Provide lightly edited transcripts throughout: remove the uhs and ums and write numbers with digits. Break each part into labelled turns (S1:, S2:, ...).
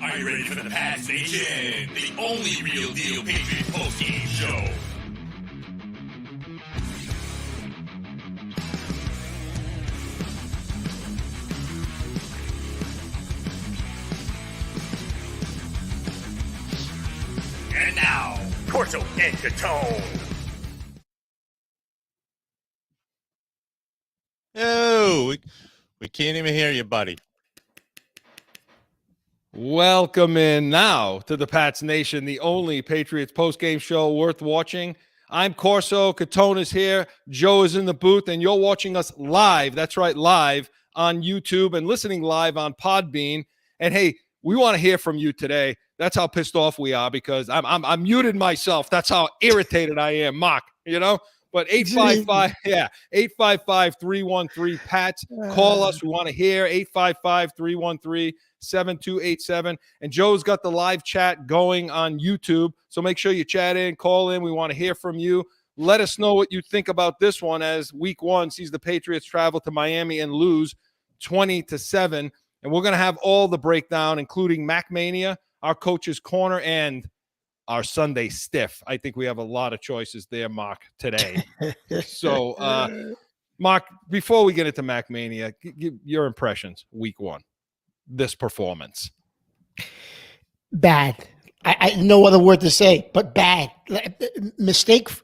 S1: Are you ready for the Pats Nation? The only real deal Patriot postgame show. And now, CORSO and CATONE.
S2: Oh, we can't even hear you, buddy.
S3: Welcome in now to the Pats Nation, the only Patriots postgame show worth watching. I'm CORSO, CATONE is here, Joe is in the booth, and you're watching us live, that's right, live on YouTube and listening live on Podbean. And hey, we want to hear from you today. That's how pissed off we are because I'm muted myself. That's how irritated I am, Mark, you know? But 855-313-PATS. Call us. We want to hear 855-313-7287. And Joe's got the live chat going on YouTube. So make sure you chat in, call in. We want to hear from you. Let us know what you think about this one as week one sees the Patriots travel to Miami and lose 20-7. And we're going to have all the breakdown, including Mac Mania, our coach's corner, and our Sunday stiff. I think we have a lot of choices there, Mark, today. So, Mark, before we get into Mac Mania, give your impressions, week one, this performance.
S4: Bad. I no other word to say, but bad. Mistakes,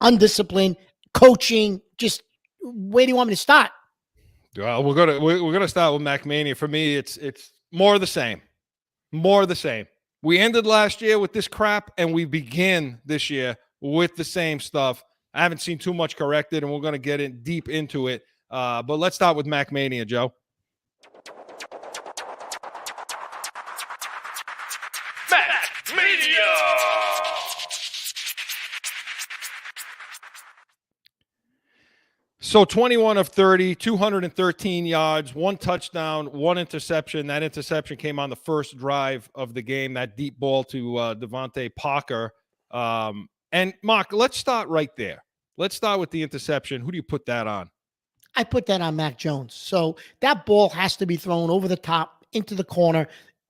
S4: undisciplined, coaching. Just where do you want me to start?
S3: Well, we're gonna start with Mac Mania. For me, it's more of the same. More of the same. We ended last year with this crap, and we begin this year with the same stuff. I haven't seen too much corrected, and we're going to get in deep into it. But let's start with Mac Mania, Joe.
S1: Mac Mania!
S3: So 21 of 30, 213 yards, one touchdown, one interception. That interception came on the first drive of the game, that deep ball to Devontae Parker. And, Mark, let's start right there. Let's start with the interception. Who do you put that on?
S4: I put that on Mac Jones. So that ball has to be thrown over the top into the corner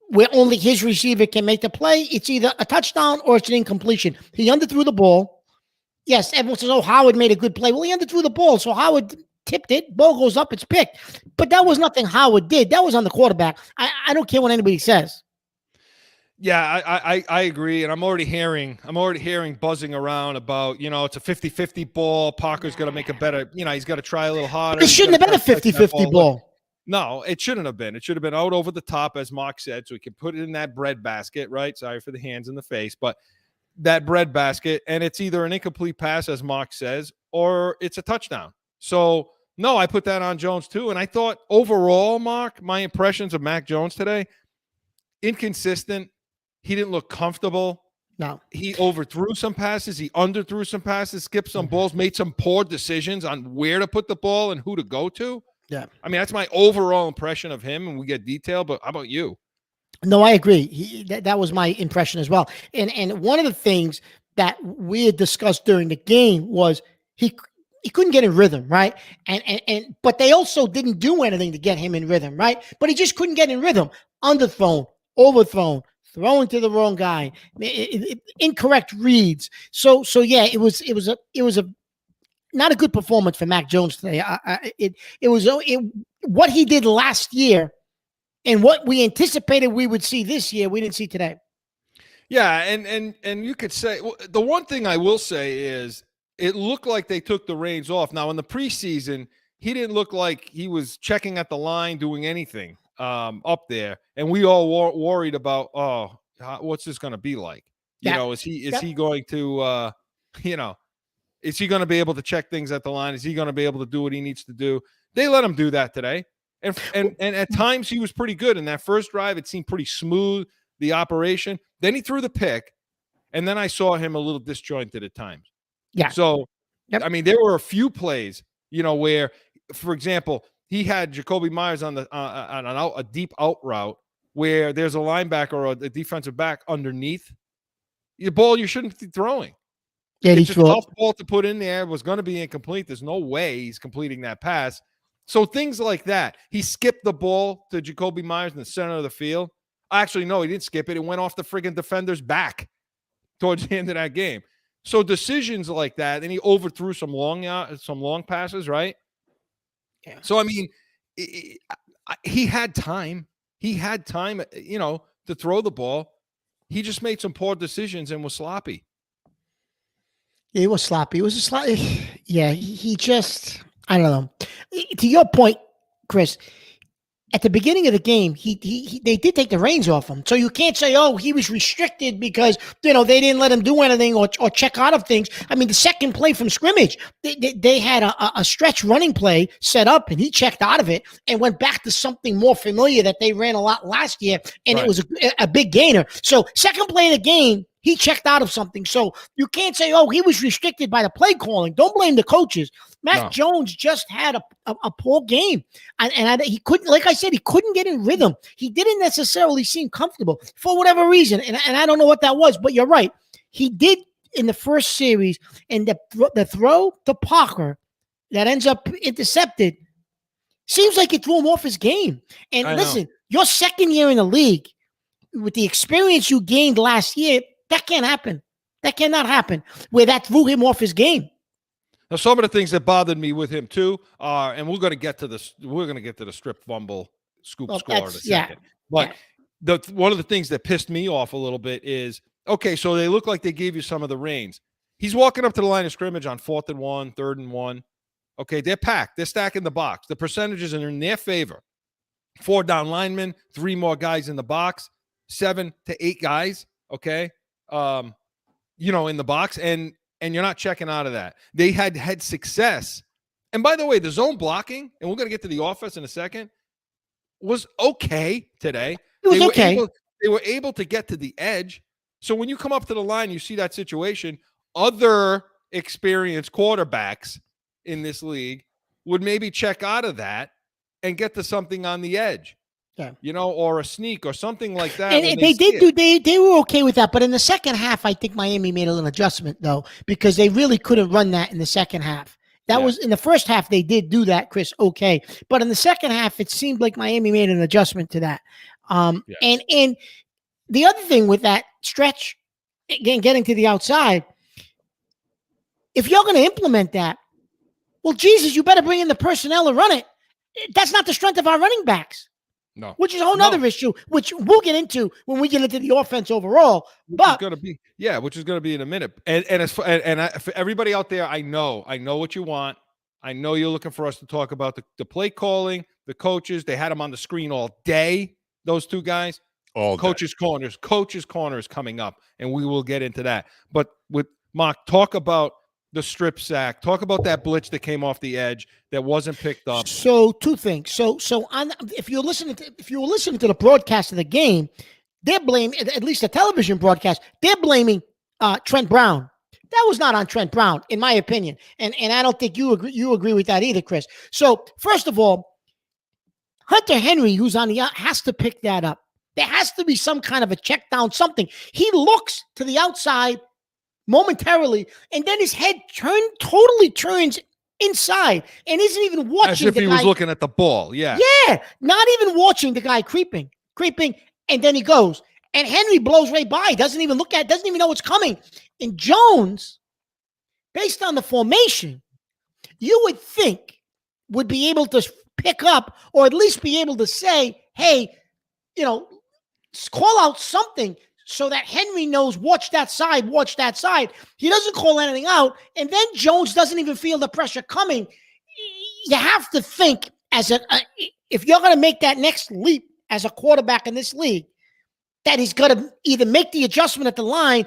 S4: where only his receiver can make the play. It's either a touchdown or it's an incompletion. He underthrew the ball. Yes, everyone says, oh, Howard made a good play. Well, he underthrew the ball, so Howard tipped it. Ball goes up, it's picked. But that was nothing Howard did. That was on the quarterback. I don't care what anybody says.
S3: Yeah, I agree, and I'm already hearing buzzing around about, it's a 50-50 ball. Parker's got to make a better, he's got to try a little harder.
S4: It shouldn't have been a 50-50 ball.
S3: No, it shouldn't have been. It should have been out over the top, as Mark said, so we can put it in that bread basket, right? Sorry for the hands in the face, but that bread basket, and it's either an incomplete pass, as Mark says, or it's a touchdown. So, no, I put that on Jones too. And I thought overall, Mark, my impressions of Mac Jones today, inconsistent. He didn't look comfortable.
S4: No.
S3: He overthrew some passes. He underthrew some passes, skipped some balls, made some poor decisions on where to put the ball and who to go to.
S4: Yeah.
S3: I mean, that's my overall impression of him, and we get detail, but how about you?
S4: No, I agree. That was my impression as well. And one of the things that we had discussed during the game was he couldn't get in rhythm, right? But they also didn't do anything to get him in rhythm, right? But he just couldn't get in rhythm. Underthrown, overthrown, throwing to the wrong guy, incorrect reads. So yeah, it was a not a good performance for Mac Jones today. What he did last year. And what we anticipated we would see this year, we didn't see today.
S3: Yeah, and you could say the one thing I will say is it looked like they took the reins off. Now in the preseason, he didn't look like he was checking at the line, doing anything up there, and we all worried about what's this going to be like? Is he going to is he going to be able to check things at the line? Is he going to be able to do what he needs to do? They let him do that today. And at times he was pretty good. In that first drive, it seemed pretty smooth, the operation. Then he threw the pick, and then I saw him a little disjointed at times.
S4: Yeah.
S3: So, I mean, there were a few plays, where, for example, he had Jacoby Myers on a deep out route where there's a linebacker or a defensive back underneath. The ball you shouldn't be throwing.
S4: Yeah,
S3: it's a tough ball to put in there. It was going to be incomplete. There's no way he's completing that pass. So things like that. He skipped the ball to Jacoby Myers in the center of the field. Actually, no, he didn't skip it. It went off the friggin' defender's back towards the end of that game. So decisions like that, and he overthrew some long passes, right?
S4: Yeah.
S3: So I mean, he had time. He had time, to throw the ball. He just made some poor decisions and was sloppy.
S4: It was sloppy. It was a sloppy. Yeah, he just, I don't know. To your point, Chris, at the beginning of the game, they did take the reins off him. So you can't say, oh, he was restricted because, they didn't let him do anything or check out of things. I mean, the second play from scrimmage, they had a stretch running play set up, and he checked out of it and went back to something more familiar that they ran a lot last year, and It was a big gainer. So second play of the game, he checked out of something. So you can't say, oh, he was restricted by the play calling. Don't blame the coaches. Mac Jones just had a poor game. And he couldn't, like I said, he couldn't get in rhythm. He didn't necessarily seem comfortable for whatever reason. And I don't know what that was, but you're right. He did in the first series, and the throw to Parker that ends up intercepted seems like it threw him off his game. And listen, your second year in the league, with the experience you gained last year, that can't happen. That cannot happen where that threw him off his game.
S3: Now, some of the things that bothered me with him too are, and we're going to get to this. We're going to get to the strip fumble scoop score in a second. But one of the things that pissed me off a little bit is, okay, so they look like they gave you some of the reins. He's walking up to the line of scrimmage on 4th and 1, 3rd and 1. Okay, they're packed. They're stacking the box. The percentages are in their favor. 4 down linemen, 3 more guys in the box, 7 to 8 guys. Okay. In the box, and you're not checking out of that. They had success. And by the way, the zone blocking, and we're going to get to the offense in a second, was okay today.
S4: It was okay.
S3: They were able to get to the edge. So when you come up to the line, you see that situation, other experienced quarterbacks in this league would maybe check out of that and get to something on the edge. Yeah. Or a sneak or something like that.
S4: And they were okay with that. But in the second half, I think Miami made a little adjustment, though, because they really couldn't run that in the second half. That was in the first half. They did do that, Chris. Okay. But in the second half, it seemed like Miami made an adjustment to that. And the other thing with that stretch, again, getting to the outside, if you're going to implement that, well, Jesus, you better bring in the personnel to run it. That's not the strength of our running backs.
S3: No,
S4: which is a whole nother issue, which we'll get into when we get into the offense overall. Which is going
S3: to be in a minute. And for everybody out there, I know what you want. I know you're looking for us to talk about the play calling, the coaches. They had them on the screen all day. Those 2 guys, coaches' corners coming up, and we will get into that. But with Mark, talk about the strip sack. Talk about that blitz that came off the edge that wasn't picked up.
S4: So 2 things. So if you were listening to the broadcast of the game, they're blaming, at least the television broadcast, they're blaming Trent Brown. That was not on Trent Brown, in my opinion, and I don't think you agree with that either, Chris. So first of all, Hunter Henry, who's on the out, has to pick that up. There has to be some kind of a check down, something. He looks to the outside momentarily, and then his head totally turns inside and isn't even watching.
S3: As if he was looking at the ball. Yeah,
S4: not even watching the guy creeping, and then he goes, and Henry blows right by. Doesn't even look at. Doesn't even know what's coming. And Jones, based on the formation, you would think would be able to pick up, or at least be able to say, "Hey, call out something." So that Henry knows, watch that side. He doesn't call anything out. And then Jones doesn't even feel the pressure coming. You have to think if you're going to make that next leap as a quarterback in this league, that he's going to either make the adjustment at the line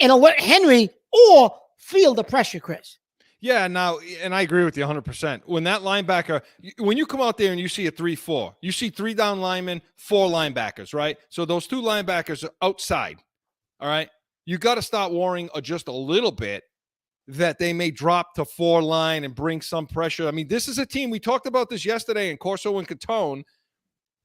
S4: and alert Henry or feel the pressure, Chris.
S3: Yeah, now, and I agree with you 100%. When that linebacker, when you come out there and you see a 3-4, you see 3 down linemen, 4 linebackers, right? So those 2 linebackers are outside, all right? You got to start worrying just a little bit that they may drop to 4 line and bring some pressure. I mean, this is a team, we talked about this yesterday in CORSO and CATONE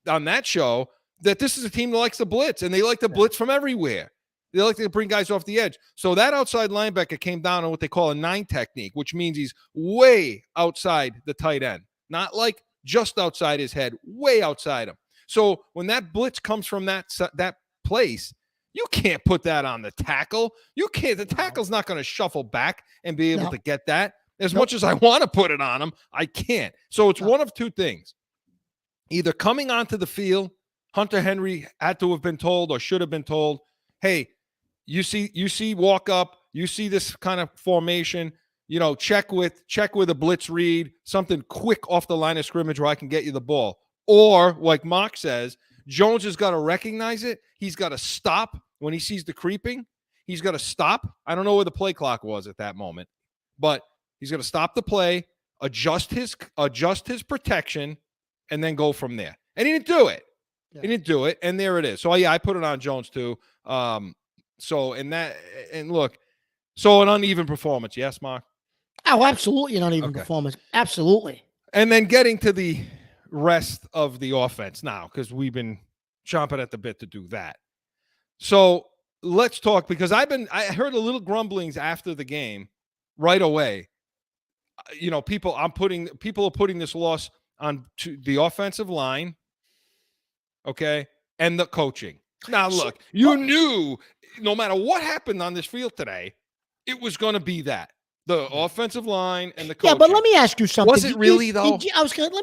S3: on that show, that this is a team that likes to blitz, and they like to blitz from everywhere. They like to bring guys off the edge. So that outside linebacker came down on what they call a 9 technique, which means he's way outside the tight end. Not like just outside his head, way outside him. So when that blitz comes from that place, you can't put that on the tackle. You can't. The tackle's not going to shuffle back and be able to get that. As much as I want to put it on him, I can't. So it's one of two things. Either coming onto the field, Hunter Henry had to have been told or should have been told, hey, you see walk up, you see this kind of formation, check with a blitz read, something quick off the line of scrimmage where I can get you the ball. Or, like Mark says, Jones has got to recognize it. He's got to stop when he sees the creeping. He's got to stop. I don't know where the play clock was at that moment, but he's going to stop the play, adjust his protection, and then go from there. And he didn't do it. Yeah. He didn't do it, and there it is. So yeah, I put it on Jones too. So an uneven performance. Yes, Mark?
S4: Oh, absolutely an uneven performance. Absolutely.
S3: And then getting to the rest of the offense now, because we've been chomping at the bit to do that. So let's talk, because I heard a little grumblings after the game right away. People are putting this loss on to the offensive line, okay, and the coaching. Now, look, you knew no matter what happened on this field today, it was going to be the offensive line and the coaching.
S4: Yeah, but let me ask you something.
S3: Was it really, though?
S4: Let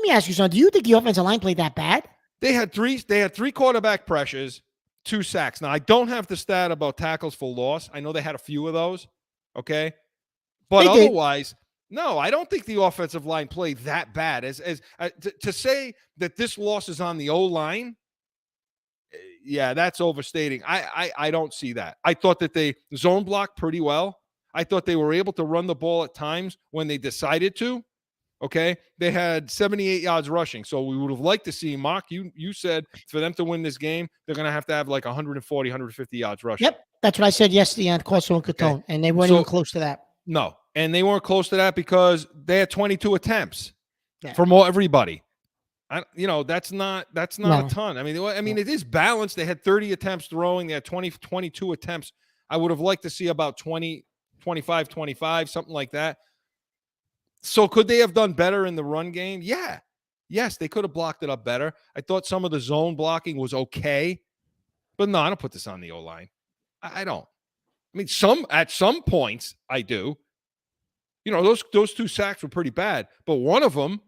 S4: me ask you something. Do you think the offensive line played that bad?
S3: They had three quarterback pressures, 2 sacks. Now, I don't have the stat about tackles for loss. I know they had a few of those, okay? But otherwise, no, I don't think the offensive line played that bad. To say that this loss is on the O-line, yeah, that's overstating. I don't see that. I thought that they zone blocked pretty well. I thought they were able to run the ball at times when they decided to. Okay, they had 78 yards rushing, so we would have liked to see, Mark, you said for them to win this game, they're going to have like 140, 150 yards rushing.
S4: Yep, that's what I said yesterday on CORSO and CATONE, and they weren't even close to that.
S3: No, and they weren't close to that because they had 22 attempts from everybody. That's not a ton. I mean, it is balanced. They had 30 attempts throwing. They had 22 attempts. I would have liked to see about 20, 25, 25, something like that. So could they have done better in the run game? Yeah. Yes, they could have blocked it up better. I thought some of the zone blocking was okay. But no, I don't put this on the O-line. I don't. I mean, at some points, I do. Those 2 sacks were pretty bad. But one of them,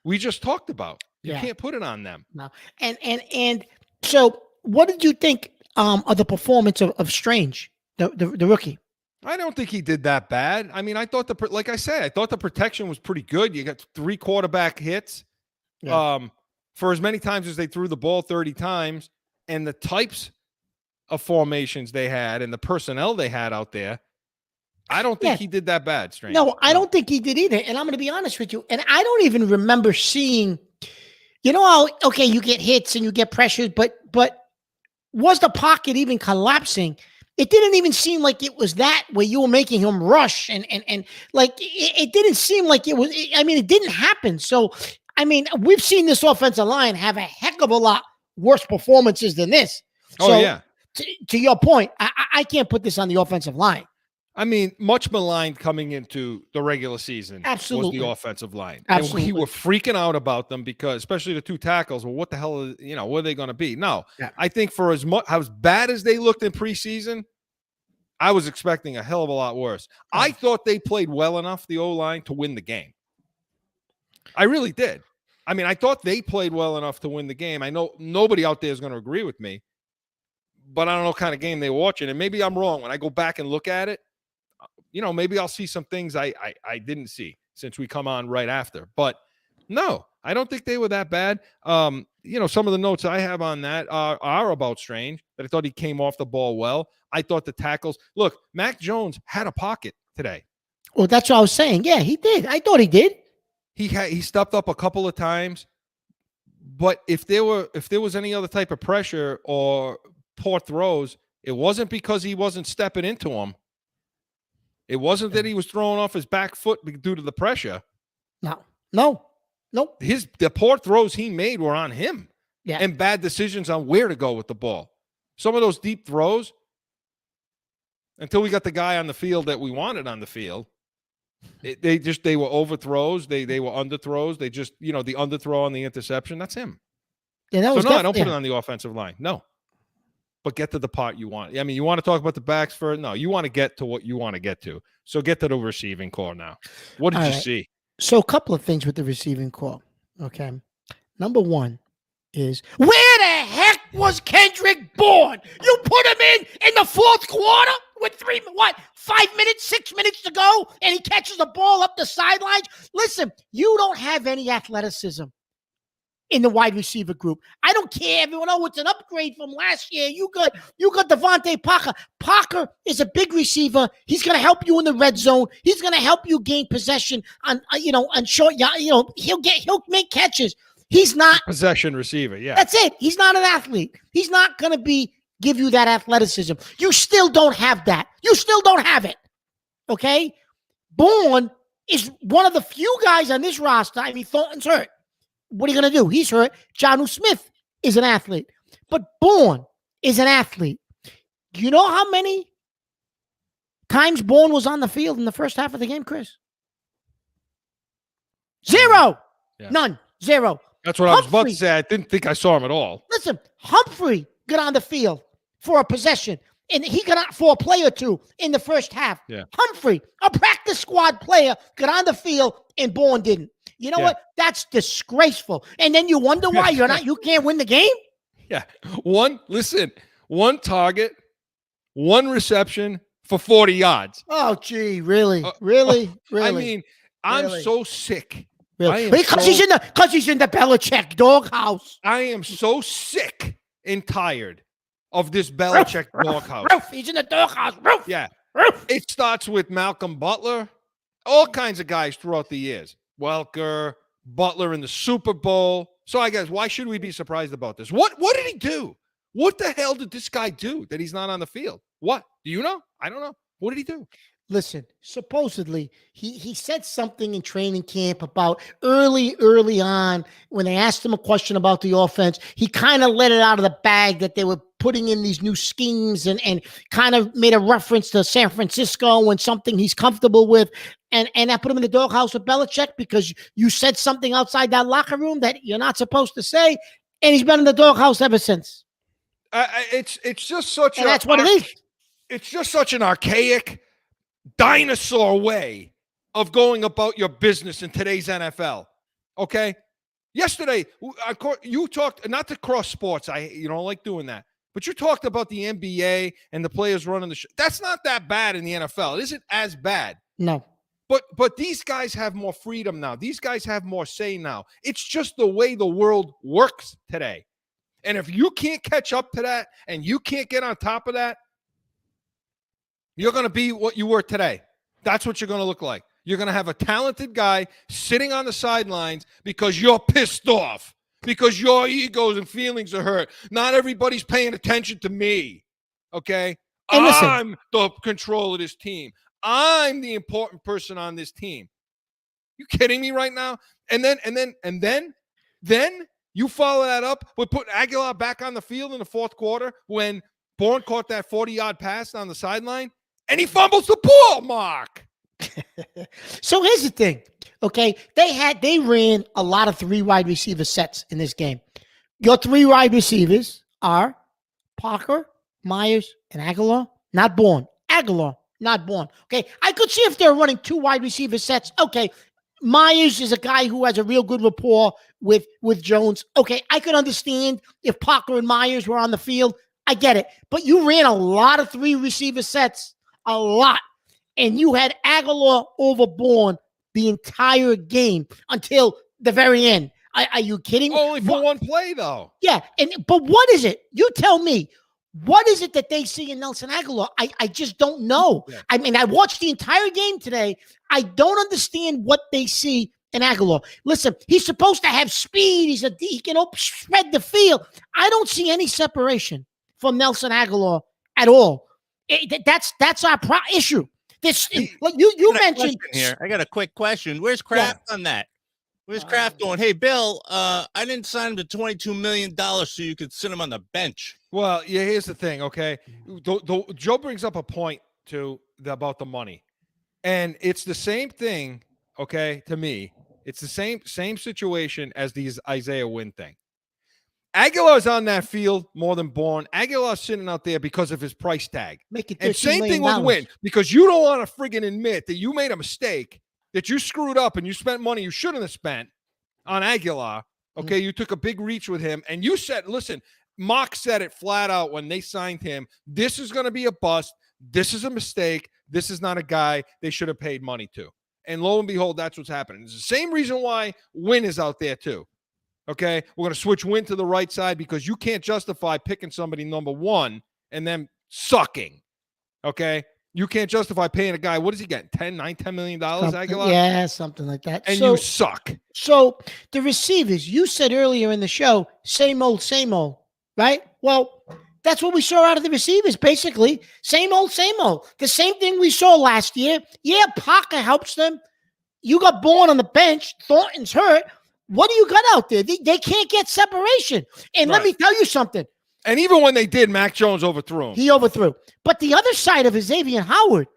S3: we just talked about. You can't put it on them. No.
S4: And so what did you think of the performance of Strange, the rookie?
S3: I don't think he did that bad. I mean, I thought like I said, I thought the protection was pretty good. You got 3 quarterback hits for as many times as they threw the ball, 30 times, and the types of formations they had and the personnel they had out there. I don't think he did that bad, Strange.
S4: No, I don't think he did either. And I'm going to be honest with you. And I don't even remember seeing, how, you get hits and you get pressures, but was the pocket even collapsing? It didn't even seem like it was that where you were making him rush and like it didn't seem like it was. I mean, it didn't happen. So, I mean, we've seen this offensive line have a heck of a lot worse performances than this. So, to your point, I can't put this on the offensive line.
S3: I mean, much maligned coming into the regular season.
S4: Absolutely.
S3: Was the offensive line.
S4: Absolutely.
S3: And we were freaking out about them because, especially the 2 tackles, well, what the hell what are they going to be? No, I think for as bad as they looked in preseason, I was expecting a hell of a lot worse. I thought they played well enough, the O-line, to win the game. I really did. I mean, I thought they played well enough to win the game. I know nobody out there is going to agree with me, but I don't know what kind of game they were watching. And maybe I'm wrong. When I go back and look at it, maybe I'll see some things I didn't see since we come on right after. But no, I don't think they were that bad. Some of the notes I have on that are about Strange, that I thought he came off the ball well. I thought the tackles. Look, Mac Jones had a pocket today.
S4: Well, that's what I was saying. Yeah, he did. I thought he did.
S3: He stepped up a couple of times. But if there was any other type of pressure or poor throws, it wasn't because he wasn't stepping into them. It wasn't that he was throwing off his back foot due to the pressure.
S4: No.
S3: The poor throws he made were on him.
S4: Yeah.
S3: And bad decisions on where to go with the ball. Some of those deep throws, until we got the guy on the field that we wanted on the field, They were overthrows. They were underthrows. They just, the underthrow and the interception. That's him.
S4: Yeah, that was
S3: I don't put it on the offensive line. No. But get to the part you want. I mean, you want to talk about the backs first? No, you want to get to what you want to get to. So get to the receiving core now. What did you see?
S4: So a couple of things with the receiving core. Okay. Number one is, where the heck was Kendrick Bourne? You put him in the fourth quarter with 5 minutes, 6 minutes to go, and he catches the ball up the sidelines? Listen, you don't have any athleticism in the wide receiver group. I don't care. Everyone, it's an upgrade from last year. You got Devontae Parker. Parker is a big receiver. He's going to help you in the red zone. He's going to help you gain possession on short. He'll make catches. He's not
S3: possession receiver. Yeah,
S4: that's it. He's not an athlete. He's not going to give you that athleticism. You still don't have that. You still don't have it. Okay, Bourne is one of the few guys on this roster. I mean, Thornton's hurt. What are you going to do? He's hurt. Jonnu Smith is an athlete. But Bourne is an athlete. Do you know how many times Bourne was on the field in the first half of the game, Chris? 0.
S3: Yeah.
S4: None. 0.
S3: That's what I was about to say. I didn't think I saw him at all.
S4: Listen, Humphrey got on the field for a possession, and he got out for a play or two in the first half.
S3: Yeah.
S4: Humphrey, a practice squad player, got on the field, and Bourne didn't. You know what? That's disgraceful. And then you wonder why you can't win the game?
S3: Yeah. One target, one reception for 40 yards.
S4: Oh, gee, really? Really?
S3: I mean, I'm so sick.
S4: Really? Because he's in the Belichick doghouse.
S3: I am so sick and tired of this Belichick doghouse.
S4: He's in the doghouse.
S3: Yeah. It starts with Malcolm Butler, all kinds of guys throughout the years. Welker, Butler in the Super Bowl. So I guess, why should we be surprised about this? What did he do? What the hell did this guy do that he's not on the field? What? Do you know? I don't know. What did he do?
S4: Listen, supposedly he said something in training camp about early on when they asked him a question about the offense. He kind of let it out of the bag that they were putting in these new schemes and kind of made a reference to San Francisco and something he's comfortable with. And I put him in the doghouse with Belichick because you said something outside that locker room that you're not supposed to say. And he's been in the doghouse ever since.
S3: It's just such
S4: and that's what it is.
S3: It's just such an archaic dinosaur way of going about your business in today's NFL. Okay? Yesterday, you talked, not to cross sports. You don't like doing that. But you talked about the NBA and the players running the show. That's not that bad in the NFL. It isn't as bad.
S4: No.
S3: But these guys have more freedom now. These guys have more say now. It's just the way the world works today. And if you can't catch up to that and you can't get on top of that, you're going to be what you were today. That's what you're going to look like. You're going to have a talented guy sitting on the sidelines because you're pissed off, because your egos and feelings are hurt. Not everybody's paying attention to me, okay?
S4: And listen,
S3: I'm the control of this team. I'm the important person on this team. You kidding me right now? And then you follow that up with putting Aguilar back on the field in the fourth quarter when Bourne caught that 40-yard pass on the sideline, and he fumbles the ball, Mark.
S4: So here's the thing, okay? They ran a lot of 3 wide receiver sets in this game. Your 3 wide receivers are Parker, Myers, and Aguilar, not Bourne. Aguilar, not Bourne. Okay, I could see if they're running 2 wide receiver sets. Okay, Myers is a guy who has a real good rapport with Jones. Okay, I could understand if Parker and Myers were on the field. I get it. But you ran a lot of 3 receiver sets, a lot. And you had Aguilar over Bourne the entire game until the very end. Are you kidding?
S3: Only for one play, though.
S4: Yeah, but what is it? You tell me. What is it that they see in Nelson Aguilar? I just don't know. Yeah. I mean, I watched the entire game today. I don't understand what they see in Aguilar. Listen, he's supposed to have speed. He can spread the field. I don't see any separation from Nelson Aguilar at all. That's our issue. You mentioned
S2: here. I got a quick question. Where's Kraft on that? Where's Kraft going? Hey, Bill, I didn't sign him to $22 million so you could sit him on the bench.
S3: Well, yeah, here's the thing, okay? Joe brings up a point, too, about the money. And it's the same thing, okay, to me. It's the same situation as the Isaiah Wynn thing. Aguilar's on that field more than Bourne. Aguilar's sitting out there because of his price tag.
S4: Make it
S3: And
S4: $13
S3: same thing
S4: million.
S3: with Wynn, because you don't want to friggin' admit that you made a mistake, that you screwed up and you spent money you shouldn't have spent on Aguilar. Okay, you took a big reach with him, and you said, listen, Mark said it flat out when they signed him, this is going to be a bust. This is a mistake. This is not a guy they should have paid money to. And lo and behold, that's what's happening. It's the same reason why Wynn is out there too. Okay, we're going to switch Wynn to the right side because you can't justify picking somebody number one and then sucking. Okay, you can't justify paying a guy. What is he getting? $10 million, Aguilar?
S4: Yeah, something like that.
S3: And you suck.
S4: So the receivers, you said earlier in the show, same old, right? Well, that's what we saw out of the receivers, basically. Same old, same old. The same thing we saw last year. Yeah, Parker helps them. You got Bourne on the bench. Thornton's hurt. What do you got out there? They can't get separation. And let me tell you something.
S3: And even when they did, Mac Jones overthrew him.
S4: He overthrew. But the other side of Xavier Howard,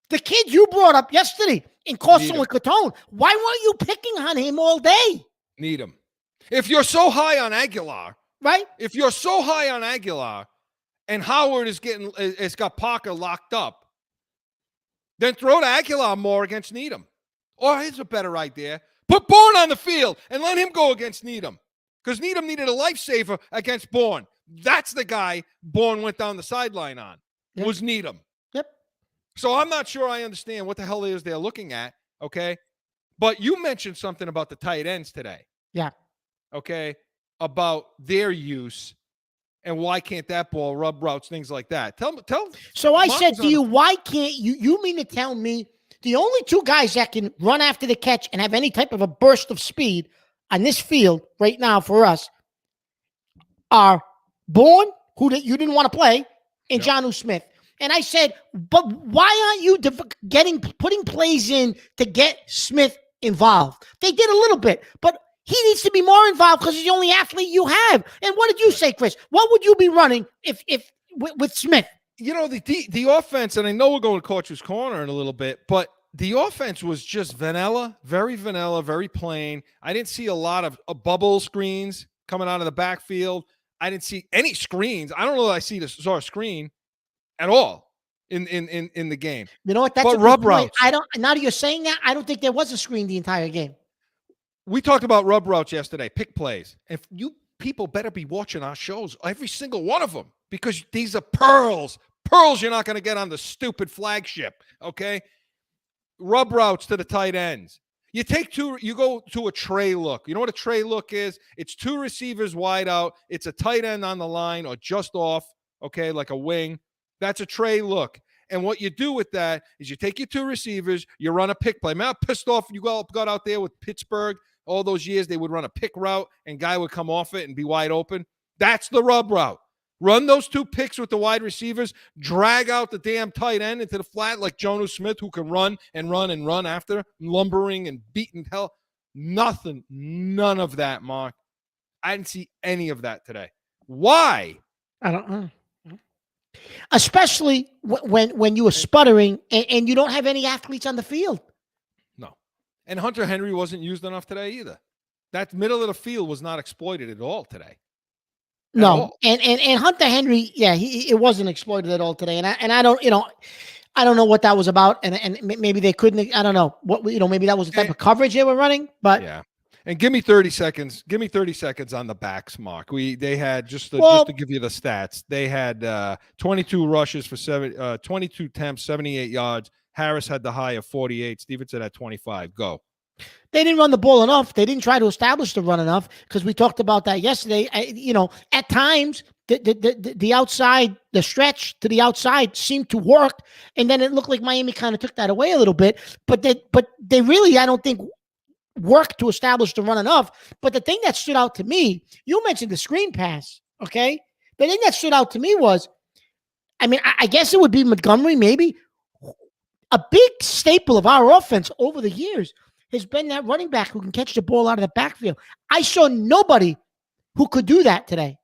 S4: the kid you brought up yesterday in CORSO and CATONE, why weren't you picking on him all day?
S3: Need him. If you're so high on Aguilar,
S4: right?
S3: If you're so high on Aguilar and Howard has got Parker locked up, then throw to Aguilar more against Needham. Or here's a better idea. Put Bourne on the field and let him go against Needham. Because Needham needed a lifesaver against Bourne. That's the guy Bourne went down the sideline on, was Needham.
S4: Yep.
S3: So I'm not sure I understand what the hell it is they're looking at, okay? But you mentioned something about the tight ends today.
S4: Yeah.
S3: Okay, about their use and why can't that ball rub routes, things like that. Tell.
S4: So I said to you, why can't you? You mean to tell me the only two guys that can run after the catch and have any type of a burst of speed on this field right now for us are Bourne, who you didn't want to play, and Jonnu Smith. And I said, but why aren't you putting plays in to get Smith involved? They did a little bit, but he needs to be more involved because he's the only athlete you have. And what did you say, Chris? What would you be running if with Smith?
S3: You know, the offense, and I know we're going to Coach's Corner in a little bit, but the offense was just vanilla, very plain. I didn't see a lot of bubble screens coming out of the backfield. I didn't see any screens. I don't know that I saw a screen at all in the game.
S4: You know what? That's
S3: but rub routes.
S4: Now that you're saying that, I don't think there was a screen the entire game.
S3: We talked about rub routes yesterday, pick plays. If you people better be watching our shows, every single one of them, because these are pearls you're not going to get on the stupid flagship, okay? Rub routes to the tight ends. You go to a tray look. You know what a tray look is? It's two receivers wide out. It's a tight end on the line or just off, okay, like a wing. That's a tray look. And what you do with that is you take your two receivers, you run a pick play. Man, I'm pissed off you got out there with Pittsburgh. All those years they would run a pick route and guy would come off it and be wide open. That's the rub route. Run those two picks with the wide receivers, drag out the damn tight end into the flat like Jonnu Smith, who can run after, lumbering and beating hell. None of that, Mark. I didn't see any of that today. Why?
S4: I don't know. Especially when you were sputtering and you don't have any athletes on the field.
S3: No. And Hunter Henry wasn't used enough today either. That middle of the field was not exploited at all today.
S4: No, and Hunter Henry, yeah, it wasn't exploited at all today, and I don't know what that was about, and maybe they couldn't. I don't know what maybe that was the type of coverage they were running, but
S3: yeah. And give me 30 seconds. Give me 30 seconds on the backs, Mark. They had just to give you the stats. They had 22 rushes for 22 attempts, 78 yards. Harris had the high of 48. Stevenson had 25. Go.
S4: They didn't run the ball enough. They didn't try to establish the run enough because we talked about that yesterday. At times the outside, the stretch to the outside seemed to work, and then it looked like Miami kind of took that away a little bit. But they really, I don't think, worked to establish the run enough. But the thing that stood out to me, you mentioned the screen pass, okay? The thing that stood out to me was, I guess it would be Montgomery, maybe. A big staple of our offense over the years has been that running back who can catch the ball out of the backfield. I saw nobody who could do that today.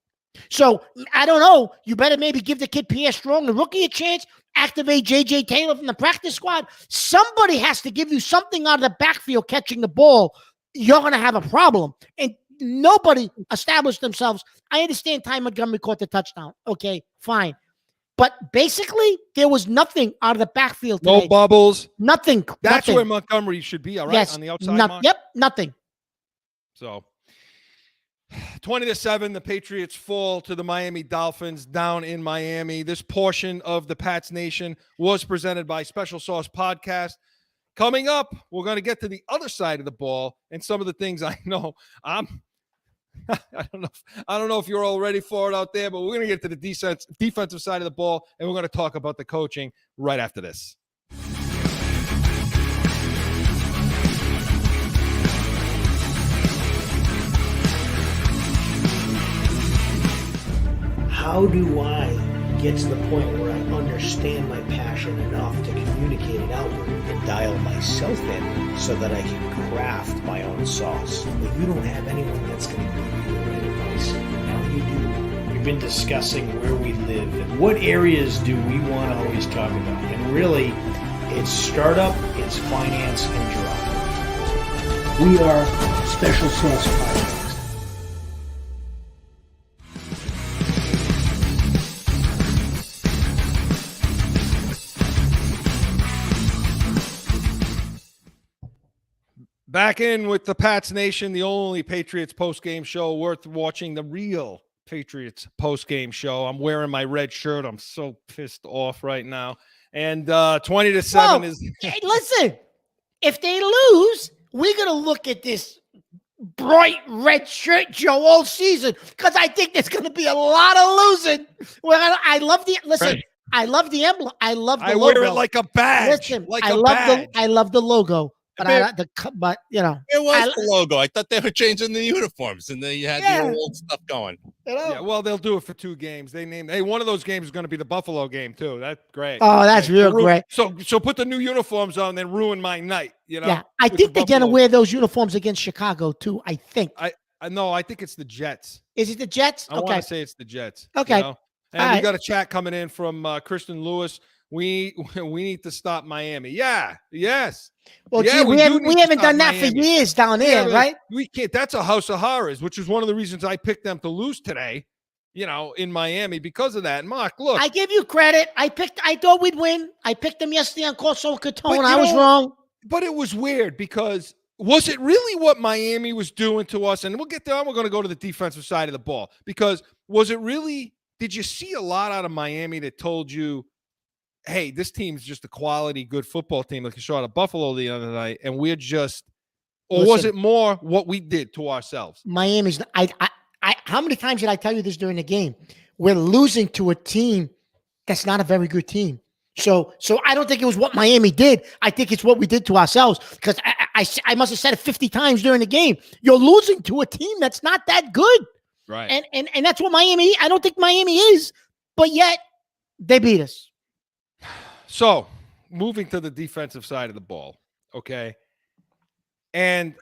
S4: So I don't know. You better maybe give the kid Pierre Strong, the rookie, a chance. activate J.J. Taylor from the practice squad. Somebody has to give you something out of the backfield catching the ball. You're going to have a problem. And nobody established themselves. I understand Ty Montgomery caught the touchdown. Okay, fine. But basically, there was nothing out of the backfield today.
S3: No bubbles.
S4: Nothing.
S3: That's
S4: nothing.
S3: where Montgomery should be, all right?
S4: Yes,
S3: On the outside, Mark?
S4: Yep, nothing.
S3: So 20-7, the Patriots fall to the Miami Dolphins down in Miami. This portion of the Pats Nation was presented by Special Sauce Podcast. Coming up, we're going to get to the other side of the ball and some of the things I know. I don't know if you're all ready for it out there, but we're going to get to the defensive side of the ball, and we're going to talk about the coaching right after this.
S5: How do I get to the point where I understand my passion enough to communicate it outward and dial myself in so that I can craft my own sauce? But you don't have anyone that's going to give you the right advice. Now you do. We've been discussing where we live and what areas do we want to always talk about. And really, it's startup, it's finance, and drop. We are Special Sauce Podcast.
S3: Back in with the Pats Nation, the only Patriots post-game show worth watching, the real Patriots post-game show. I'm wearing my red shirt. I'm so pissed off right now. And 20-7 is...
S4: Hey, listen, if they lose, we're going to look at this bright red shirt, Joe, all season, because I think there's going to be a lot of losing. Well, I love the... Listen, right. I love the emblem. I love the logo.
S3: I wear it like a badge.
S4: Listen,
S3: like
S4: I love the logo. But you know,
S2: it was the logo. I thought they were changing the uniforms, and they had the old stuff going.
S3: Yeah, well, they'll do it for 2 games. They named one of those games is going to be the Buffalo game too. That's great.
S4: Oh, that's real great.
S3: So put the new uniforms on, then ruin my night. You know.
S4: Yeah, I think they're going to wear those uniforms against Chicago too. I think.
S3: I think it's the Jets.
S4: Is it the Jets?
S3: I want to say it's the Jets.
S4: Okay.
S3: You know? And we got a chat coming in from Kristen Lewis. We need to stop Miami. Yeah. Yes.
S4: Well, gee, we haven't done that for years down there, right?
S3: We can't. That's a house of horrors, which is one of the reasons I picked them to lose today, in Miami because of that. And Mark, look.
S4: I give you credit. I thought we'd win. I picked them yesterday on CORSO CATONE. I was wrong.
S3: But it was weird because was it really what Miami was doing to us? And we'll get there. We're going to go to the defensive side of the ball because was it really, did you see a lot out of Miami that told you, hey, this team's just a quality, good football team like you saw at Buffalo the other night, and we're just, or was it more what we did to ourselves?
S4: Miami's, how many times did I tell you this during the game? We're losing to a team that's not a very good team. So I don't think it was what Miami did. I think it's what we did to ourselves because I must have said it 50 times during the game. You're losing to a team that's not that good.
S3: Right.
S4: And that's what Miami, I don't think Miami is, but yet they beat us.
S3: So, moving to the defensive side of the ball, okay? And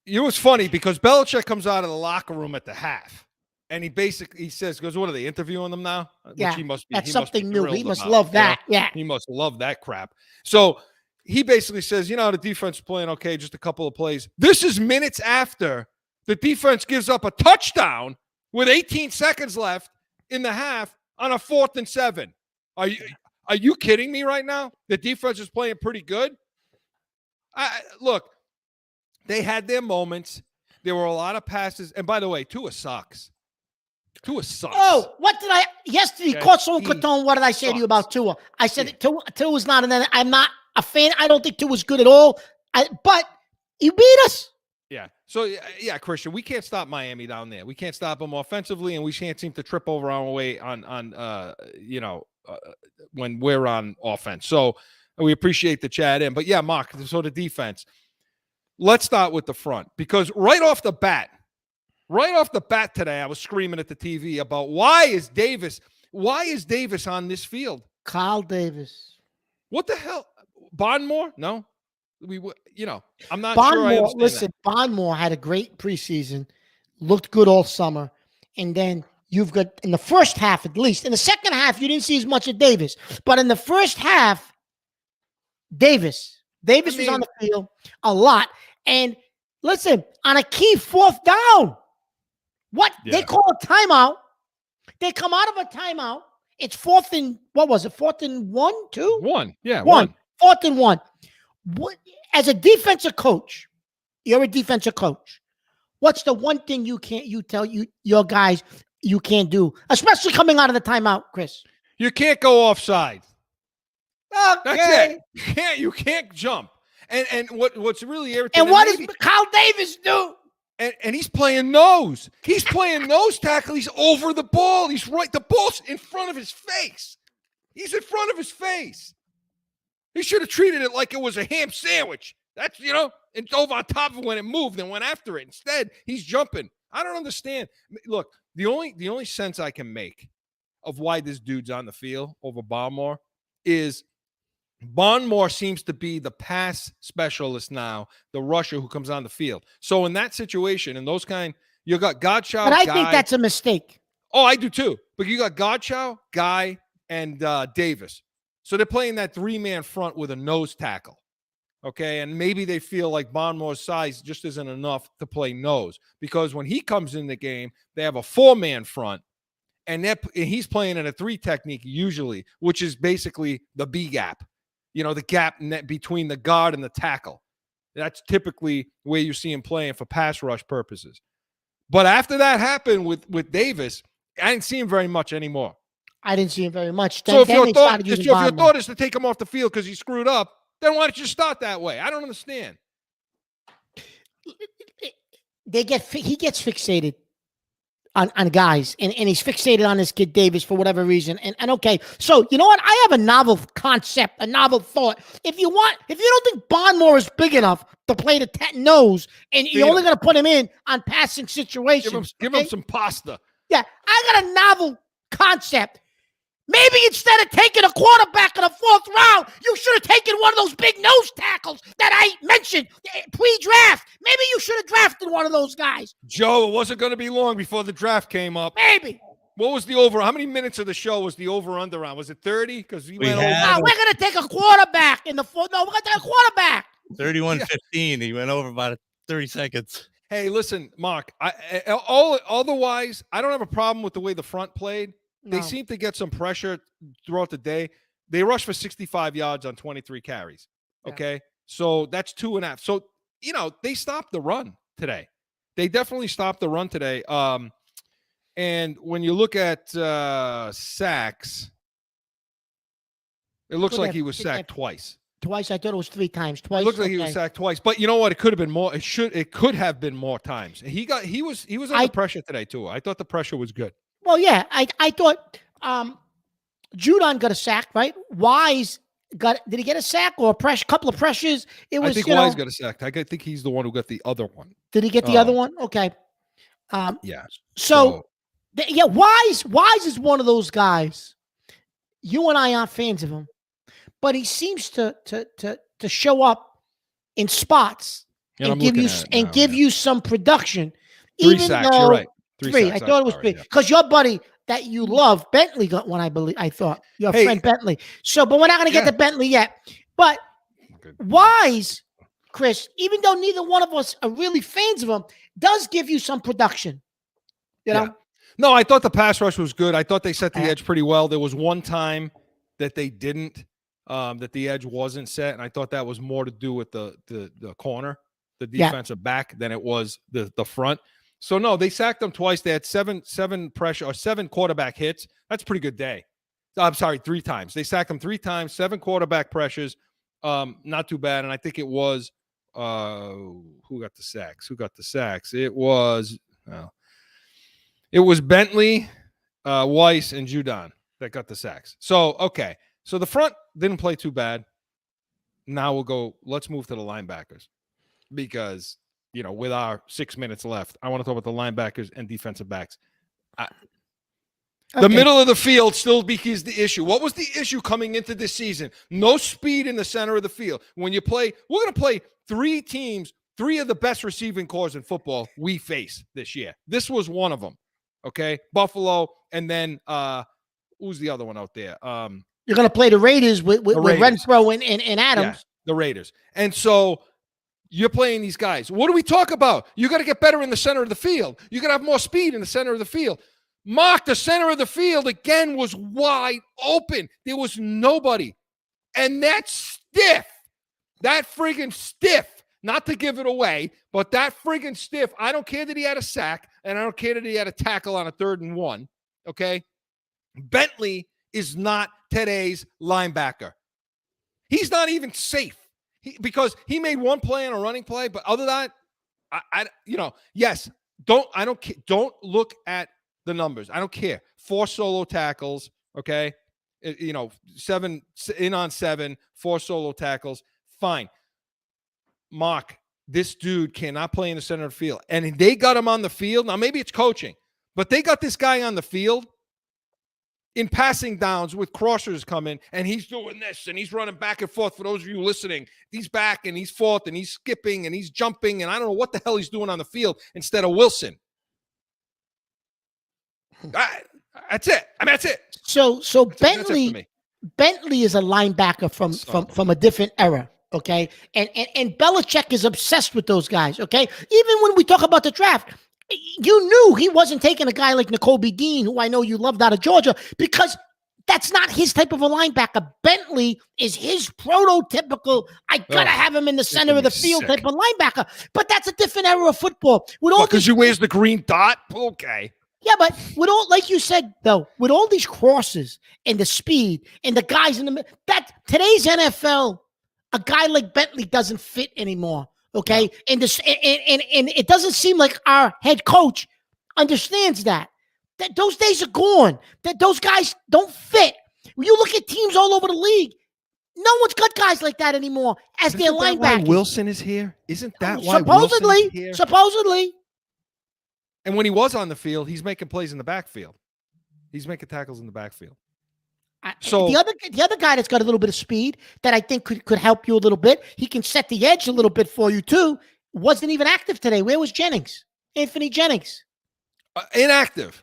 S3: it was funny because Belichick comes out of the locker room at the half, and he says, what are they interviewing them now?
S4: Yeah,
S3: which he must be,
S4: that's something new. He must
S3: about.
S4: love that. Yeah.
S3: He must love that crap. So, he basically says, the defense is playing okay, just a couple of plays. This is minutes after the defense gives up a touchdown with 18 seconds left in the half on a 4th and 7. Are you kidding me right now? The defense is playing pretty good. Look, they had their moments. There were a lot of passes. And by the way, Tua sucks. Tua sucks.
S4: Oh, what did I yesterday? CORSO CATONE. What did I say to you about Tua? I said Tua was not. I'm not a fan. I don't think Tua was good at all. But you beat us.
S3: Yeah. So yeah, Christian, we can't stop Miami down there. We can't stop them offensively, and we can't seem to trip over our way on when we're on offense. So we appreciate the chat in. But yeah, Mark, so the defense. Let's start with the front because right off the bat today, I was screaming at the TV about why is Davis on this field?
S4: Kyle Davis.
S3: What the hell? Bondmore? No. I'm not
S4: Bondmore,
S3: sure I understand
S4: listen, that. Bondmore had a great preseason, looked good all summer, and then you've got in the first half at least. In the second half, you didn't see as much of Davis, but in the first half, Davis was on the field a lot. And listen, on a key fourth down, they call a timeout. They come out of a timeout. It's fourth and what was it? Fourth and 1, 2?
S3: 1. Yeah,
S4: one. Fourth and 1. As a defensive coach, you're a defensive coach. What's the one thing you tell your guys you can't do, especially coming out of the timeout, Chris?
S3: You can't go offside.
S4: Okay.
S3: That's it. You can't jump. And what's really irritating.
S4: And what does Kyle Davis do?
S3: And he's playing nose. He's playing nose tackle. He's over the ball. He's right. The ball's in front of his face. He's in front of his face. He should have treated it like it was a ham sandwich. That's, and dove on top of it when it moved and went after it. Instead, he's jumping. I don't understand. Look, the only sense I can make of why this dude's on the field over Barmore is Barmore seems to be the pass specialist now, the rusher who comes on the field. So in that situation, in those you got Godchow.
S4: But I think that's a mistake.
S3: Oh, I do too. But you got Godchow, Guy, and Davis. So they're playing that 3-man front with a nose tackle. Okay, and maybe they feel like Barmore's size just isn't enough to play nose, because when he comes in the game, they have a 4-man front, and he's playing in a 3 technique usually, which is basically the B gap. The gap between the guard and the tackle. That's typically where you see him playing for pass rush purposes. But after that happened with Davis, I didn't see him very much anymore.
S4: I didn't see him very much.
S3: So if your thought is to take him off the field because he screwed up, then why don't you start that way? I don't understand.
S4: He gets fixated on guys, and he's fixated on this kid Davis for whatever reason. And okay, so you know what? I have a novel concept, a novel thought. If you don't think Barmore is big enough to play the nose, and you're only going to put him in on passing situations,
S3: give him some pasta.
S4: Yeah, I got a novel concept. Maybe instead of taking a quarterback in the 4th round, you should have taken one of those big nose tackles that I mentioned pre-draft. Maybe you should have drafted one of those guys.
S3: Joe, it wasn't going to be long before the draft came up.
S4: Maybe.
S3: What was the over? How many minutes of the show was the over-under on? Was it 30? Because we went over.
S4: No, we're going to take a quarterback in the 4th. No, we're going to take a quarterback.
S2: 31-15. He went over about 30 seconds.
S3: Hey, listen, Mark. Otherwise, I don't have a problem with the way the front played.
S4: No.
S3: They seem to get some pressure throughout the day. They rushed for 65 yards on 23 carries. Okay. Yeah. So that's 2.5. So, they stopped the run today. They definitely stopped the run today. And when you look at sacks, it looks like he was sacked twice.
S4: Twice? I thought it was 3 times. Twice.
S3: It looked like he was sacked twice. But you know what? It could have been more. It could have been more times. He was under pressure today too. I thought the pressure was good.
S4: Well, yeah, I thought Judon got a sack, right? Wise did he get a sack or a couple of pressures?
S3: I think Wise got a sack. I think he's the one who got the other one.
S4: Did he get the other one? Okay.
S3: Yeah.
S4: So Wise is one of those guys. You and I aren't fans of him, but he seems to show up in spots and give you some production.
S3: 3 sacks. You're right.
S4: 3. I thought it was 3 because your buddy that you love, Bentley, got one. I thought your friend Bentley. So, but we're not going to get to Bentley yet. But Wise, Chris, even though neither one of us are really fans of him, does give you some production. You know?
S3: No, I thought the pass rush was good. I thought they set the edge pretty well. There was one time that they didn't, that the edge wasn't set, and I thought that was more to do with the corner, the defensive back, than it was the front. So no, they sacked them twice. They had 7 pressure or 7 quarterback hits. That's a pretty good day. I'm sorry, 3 times. They sacked them 3 times, 7 quarterback pressures. Not too bad. And I think it was who got the sacks? It was Bentley, Weiss, and Judon that got the sacks. So okay. So the front didn't play too bad. Now let's move to the linebackers, because with our 6 minutes left, I want to talk about the linebackers and defensive backs. The middle of the field still is the issue. What was the issue coming into this season? No speed in the center of the field. When you play, we're going to play 3 teams, 3 of the best receiving corps in football we face this year. This was one of them. Okay, Buffalo, and then who's the other one out there?
S4: You're going to play the Raiders with Renfro and Adams.
S3: Yeah, the Raiders. And so you're playing these guys. What do we talk about? You got to get better in the center of the field. You got to have more speed in the center of the field. Mark, the center of the field again was wide open. There was nobody. And that stiff, that friggin' stiff, not to give it away, but that friggin' stiff, I don't care that he had a sack, and I don't care that he had a tackle on a 3rd and 1, okay? Bentley is not today's linebacker. He's not even safe because he made one play on a running play, but other than that, yes, don't look at the numbers. I don't care. 4 solo tackles, okay? 7 in on 7, 4 solo tackles, fine. Mark, this dude cannot play in the center of the field. And they got him on the field. Now, maybe it's coaching, but they got this guy on the field in passing downs with crossers coming, and he's doing this, and he's running back and forth. For those of you listening, he's back, and he's forth, and he's skipping, and he's jumping, and I don't know what the hell he's doing on the field instead of Wilson. That's it. I mean, that's it.
S4: So Bentley is a linebacker from a different era. Okay. And Belichick is obsessed with those guys. Okay. Even when we talk about the draft, you knew he wasn't taking a guy like Nakobe Dean, who I know you loved out of Georgia, because that's not his type of a linebacker. Bentley is his prototypical, I got to have him in the center of the field type of linebacker. But that's a different era of football.
S3: Because he wears the green dot? Okay.
S4: Yeah, but with all, like you said, though, with all these crosses and the speed and the guys in the middle, that today's NFL, a guy like Bentley doesn't fit anymore. Okay, and it doesn't seem like our head coach understands that those days are gone. That those guys don't fit. When you look at teams all over the league, no one's got guys like that anymore as their linebacker.
S3: Wilson is here. Isn't that why
S4: supposedly?
S3: Wilson is here?
S4: Supposedly.
S3: And when he was on the field, he's making plays in the backfield. He's making tackles in the backfield. So
S4: the other guy that's got a little bit of speed that I think could help you a little bit, he can set the edge a little bit for you too, wasn't even active today. Where was Jennings? Anthony Jennings.
S3: Inactive.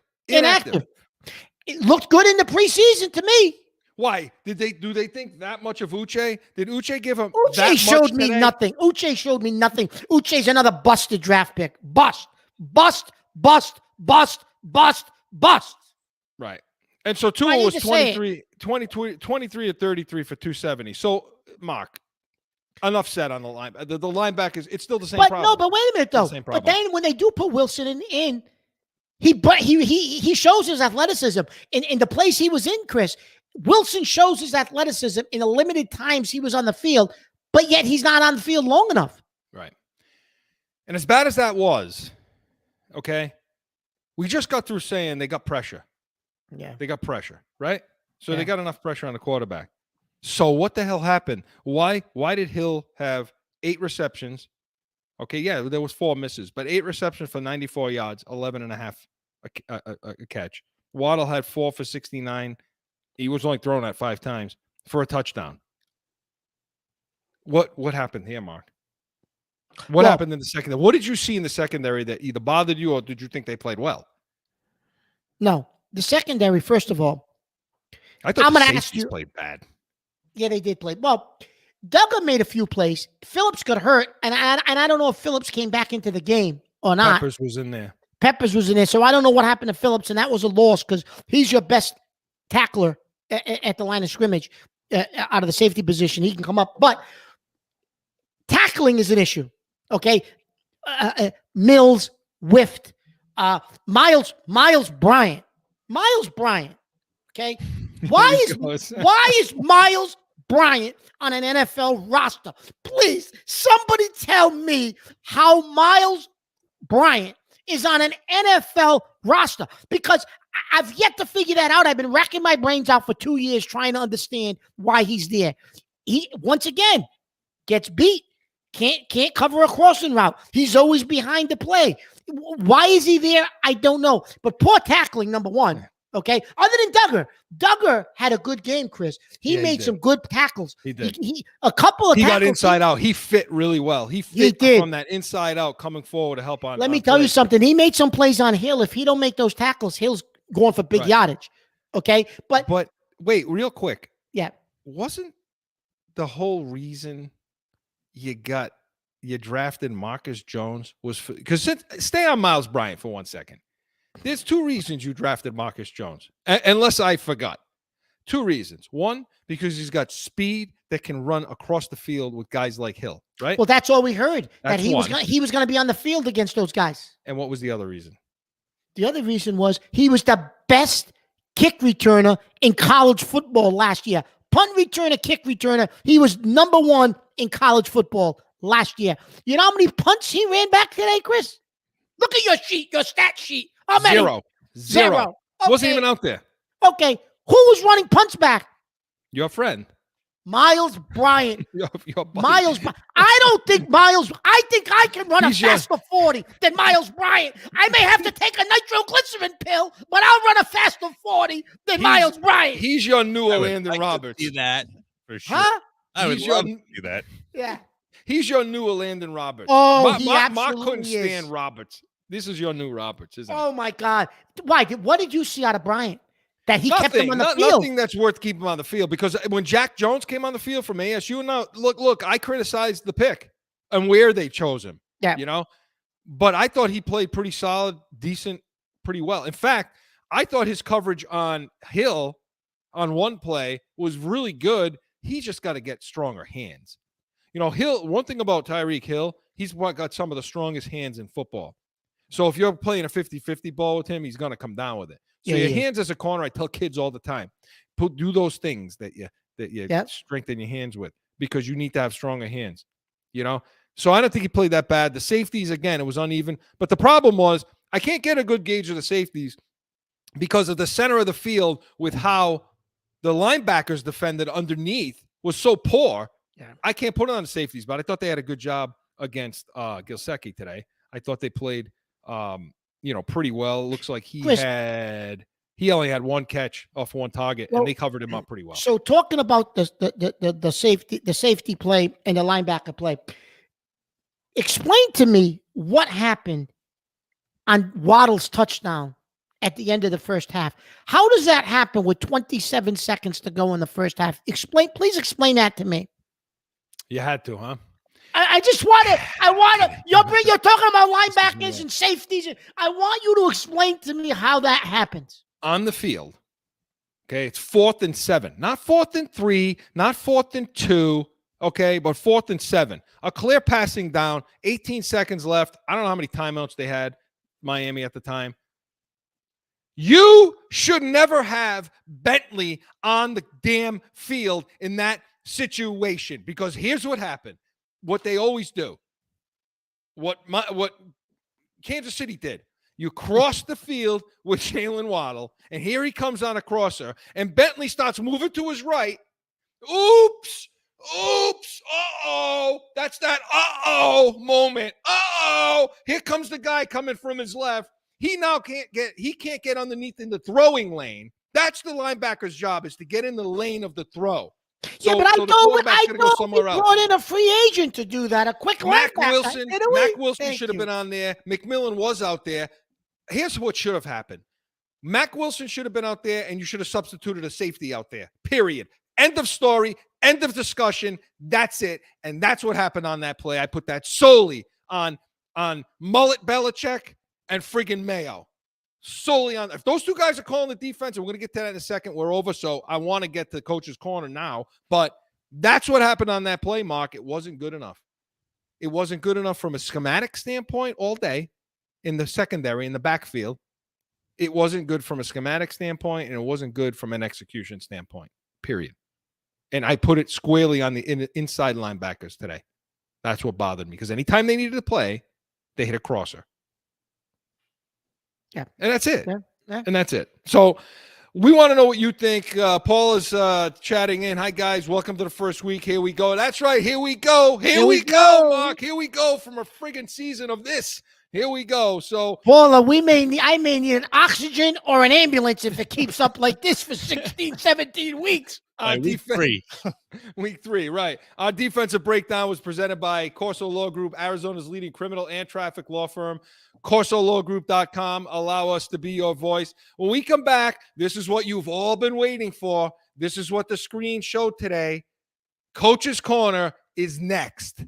S4: It looked good in the preseason to me.
S3: Why? Do they think that much of Uche? Did Uche give him
S4: Uche
S3: that
S4: showed
S3: much
S4: me
S3: today?
S4: nothing. Uche showed me nothing. Uche's another busted draft pick. Bust.
S3: Right. And so Tua was 23 of 33 for 270. So, Mark, enough said on the line. The linebackers, it's still the same problem.
S4: No, but wait a minute, though. But then when they do put Wilson in, he shows his athleticism. In the place he was in, Chris, Wilson shows his athleticism in the limited times he was on the field, but yet he's not on the field long enough.
S3: Right. And as bad as that was, okay, we just got through saying they got pressure.
S4: Yeah.
S3: They got pressure, right? So they got enough pressure on the quarterback. So what the hell happened? Why did Hill have 8 receptions? Okay, yeah, there was 4 misses, but 8 receptions for 94 yards, 11 and a half a catch. Waddle had 4 for 69. He was only thrown at 5 times for a touchdown. What happened here, Mark? What happened in the secondary? What did you see in the secondary that either bothered you or did you think they played well?
S4: No. The secondary, first of all,
S3: I thought the safeties played bad.
S4: Yeah, they did play. Well, Duggar made a few plays. Phillips got hurt, and I don't know if Phillips came back into the game or not.
S3: Peppers was in there.
S4: So I don't know what happened to Phillips, and that was a loss because he's your best tackler at the line of scrimmage out of the safety position. He can come up, but tackling is an issue. Okay, Mills whiffed. Miles Bryant. Okay, why is Miles Bryant on an NFL roster? Please, somebody tell me how Miles Bryant is on an NFL roster, because I've yet to figure that out. I've been racking my brains out for 2 years trying to understand why he's there. He once again gets beat. Can't cover a crossing route. He's always behind the play. Why is he there? I don't know. But poor tackling, number one. Okay, other than Duggar had a good game, Chris. He
S3: Yeah, he
S4: made
S3: did.
S4: some good tackles.
S3: He did.
S4: A couple of
S3: He
S4: tackles.
S3: got inside out. He fit really well. He fit
S4: did.
S3: from that inside out coming forward to help on.
S4: Let me
S3: on
S4: tell you
S3: plays.
S4: something. He made some plays on Hill. If he don't make those tackles, Hill's going for big
S3: Right.
S4: yardage. Okay, but
S3: wait, real quick.
S4: yeah,
S3: Wasn't the whole reason you drafted Marcus Jones was because stay on Miles Bryant for 1 second. There's two reasons you drafted Marcus Jones, unless I forgot. Two reasons. One, because he's got speed that can run across the field with guys like Hill, right?
S4: well, that's all we heard.
S3: That's
S4: that he
S3: one.
S4: was going to be on the field against those guys.
S3: And what was the other reason?
S4: The other reason was he was the best kick returner in college football last year. Punt returner, kick returner. He was number one in college football last year. You know how many punts he ran back today, Chris? Look at your sheet, your stat sheet. How many?
S3: Zero.
S4: Okay.
S3: Wasn't even out there.
S4: Okay. Who was running punts back?
S3: Your friend.
S4: Miles Bryant.
S3: Your buddy.
S4: I think I can run
S3: He's
S4: a faster 40 than Miles Bryant. I may have to take a nitroglycerin pill, but I'll run a faster 40 than Miles Bryant.
S3: He's your new
S2: I would
S3: Landon
S2: like to
S3: Roberts.
S2: see that for sure.
S4: Huh?
S2: I would
S3: He's
S2: love
S3: your-
S2: to see that.
S4: Yeah.
S3: He's your new Landon Roberts.
S4: Oh, he
S3: Mark
S4: absolutely
S3: couldn't
S4: is.
S3: stand Roberts. This is your new Roberts, isn't it?
S4: Oh, my God. Why? What did you see out of Bryant? That he kept him on the field?
S3: Nothing that's worth keeping him on the field, because when Jack Jones came on the field from ASU, now look, I criticized the pick and where they chose him.
S4: Yeah.
S3: You know, but I thought he played pretty solid, decent, pretty well. In fact, I thought his coverage on Hill on one play was really good. He just got to get stronger hands. You know, Hill, one thing about Tyreek Hill, he's got some of the strongest hands in football. So if you're playing a 50-50 ball with him, he's going to come down with it. So your hands as a corner, I tell kids all the time, do those things that you strengthen your hands with, because you need to have stronger hands, you know? So I don't think he played that bad. The safeties, again, it was uneven. But the problem was I can't get a good gauge of the safeties because of the center of the field with how the linebackers defended underneath was so poor. Yeah. I can't put it on the safeties, but I thought they had a good job against Gilsecki today. I thought they played pretty well. It looks like he only had one catch off one target, and they covered him up pretty well.
S4: So talking about the safety play and the linebacker play, explain to me what happened on Waddle's touchdown at the end of the first half. How does that happen with 27 seconds to go in the first half? Please explain that to me.
S3: You had to, huh?
S4: I want to, you're talking about linebackers and safeties. I want you to explain to me how that happens.
S3: On the field, okay, it's 4th and 7. Not 4th and 3, not 4th and 2, okay, but 4th and 7. A clear passing down, 18 seconds left. I don't know how many timeouts they had, Miami at the time. You should never have Bentley on the damn field in that situation, because here's what happened. What they always do, what Kansas City did. You cross the field with Jalen Waddle, and here he comes on a crosser, and Bentley starts moving to his right. Oops, uh-oh. That's that uh-oh moment. Uh-oh. Here comes the guy coming from his left. He now can't get underneath in the throwing lane. That's the linebacker's job, is to get in the lane of the throw.
S4: So, yeah, but I thought we brought in a free agent to do that, a quick
S3: Mac
S4: linebacker.
S3: Wilson should have been on there. McMillan was out there. Here's what should have happened. Mac Wilson should have been out there, and you should have substituted a safety out there, period. End of story, end of discussion. That's it, and that's what happened on that play. I put that solely on Mullet Belichick and friggin' Mayo. Solely on, if those two guys are calling the defense, and we're going to get to that in a second, we're over. So I want to get to the coach's corner now, but that's what happened on that play, Mark. It wasn't good enough. It wasn't good enough from a schematic standpoint all day in the secondary, in the backfield. It wasn't good from a schematic standpoint, and it wasn't good from an execution standpoint, period. And I put it squarely on the inside linebackers today. That's what bothered me, because anytime they needed to play, they hit a crosser.
S4: Yeah.
S3: And that's it.
S4: Yeah.
S3: And that's it. So we want to know what you think. Paul is chatting in. Hi, guys. Welcome to the first week. Here we go. That's right. Here we go. Here we go, Mark. Here we go from a friggin' season of this. Here we go. So,
S4: Paula, I may need an oxygen or an ambulance if it keeps up like this for 16, 17 weeks.
S2: Week 3.
S3: Week 3, right. Our defensive breakdown was presented by CORSO Law Group, Arizona's leading criminal and traffic law firm. CORSOLawGroup.com. Allow us to be your voice. When we come back, this is what you've all been waiting for. This is what the screen showed today. Coach's Corner is next.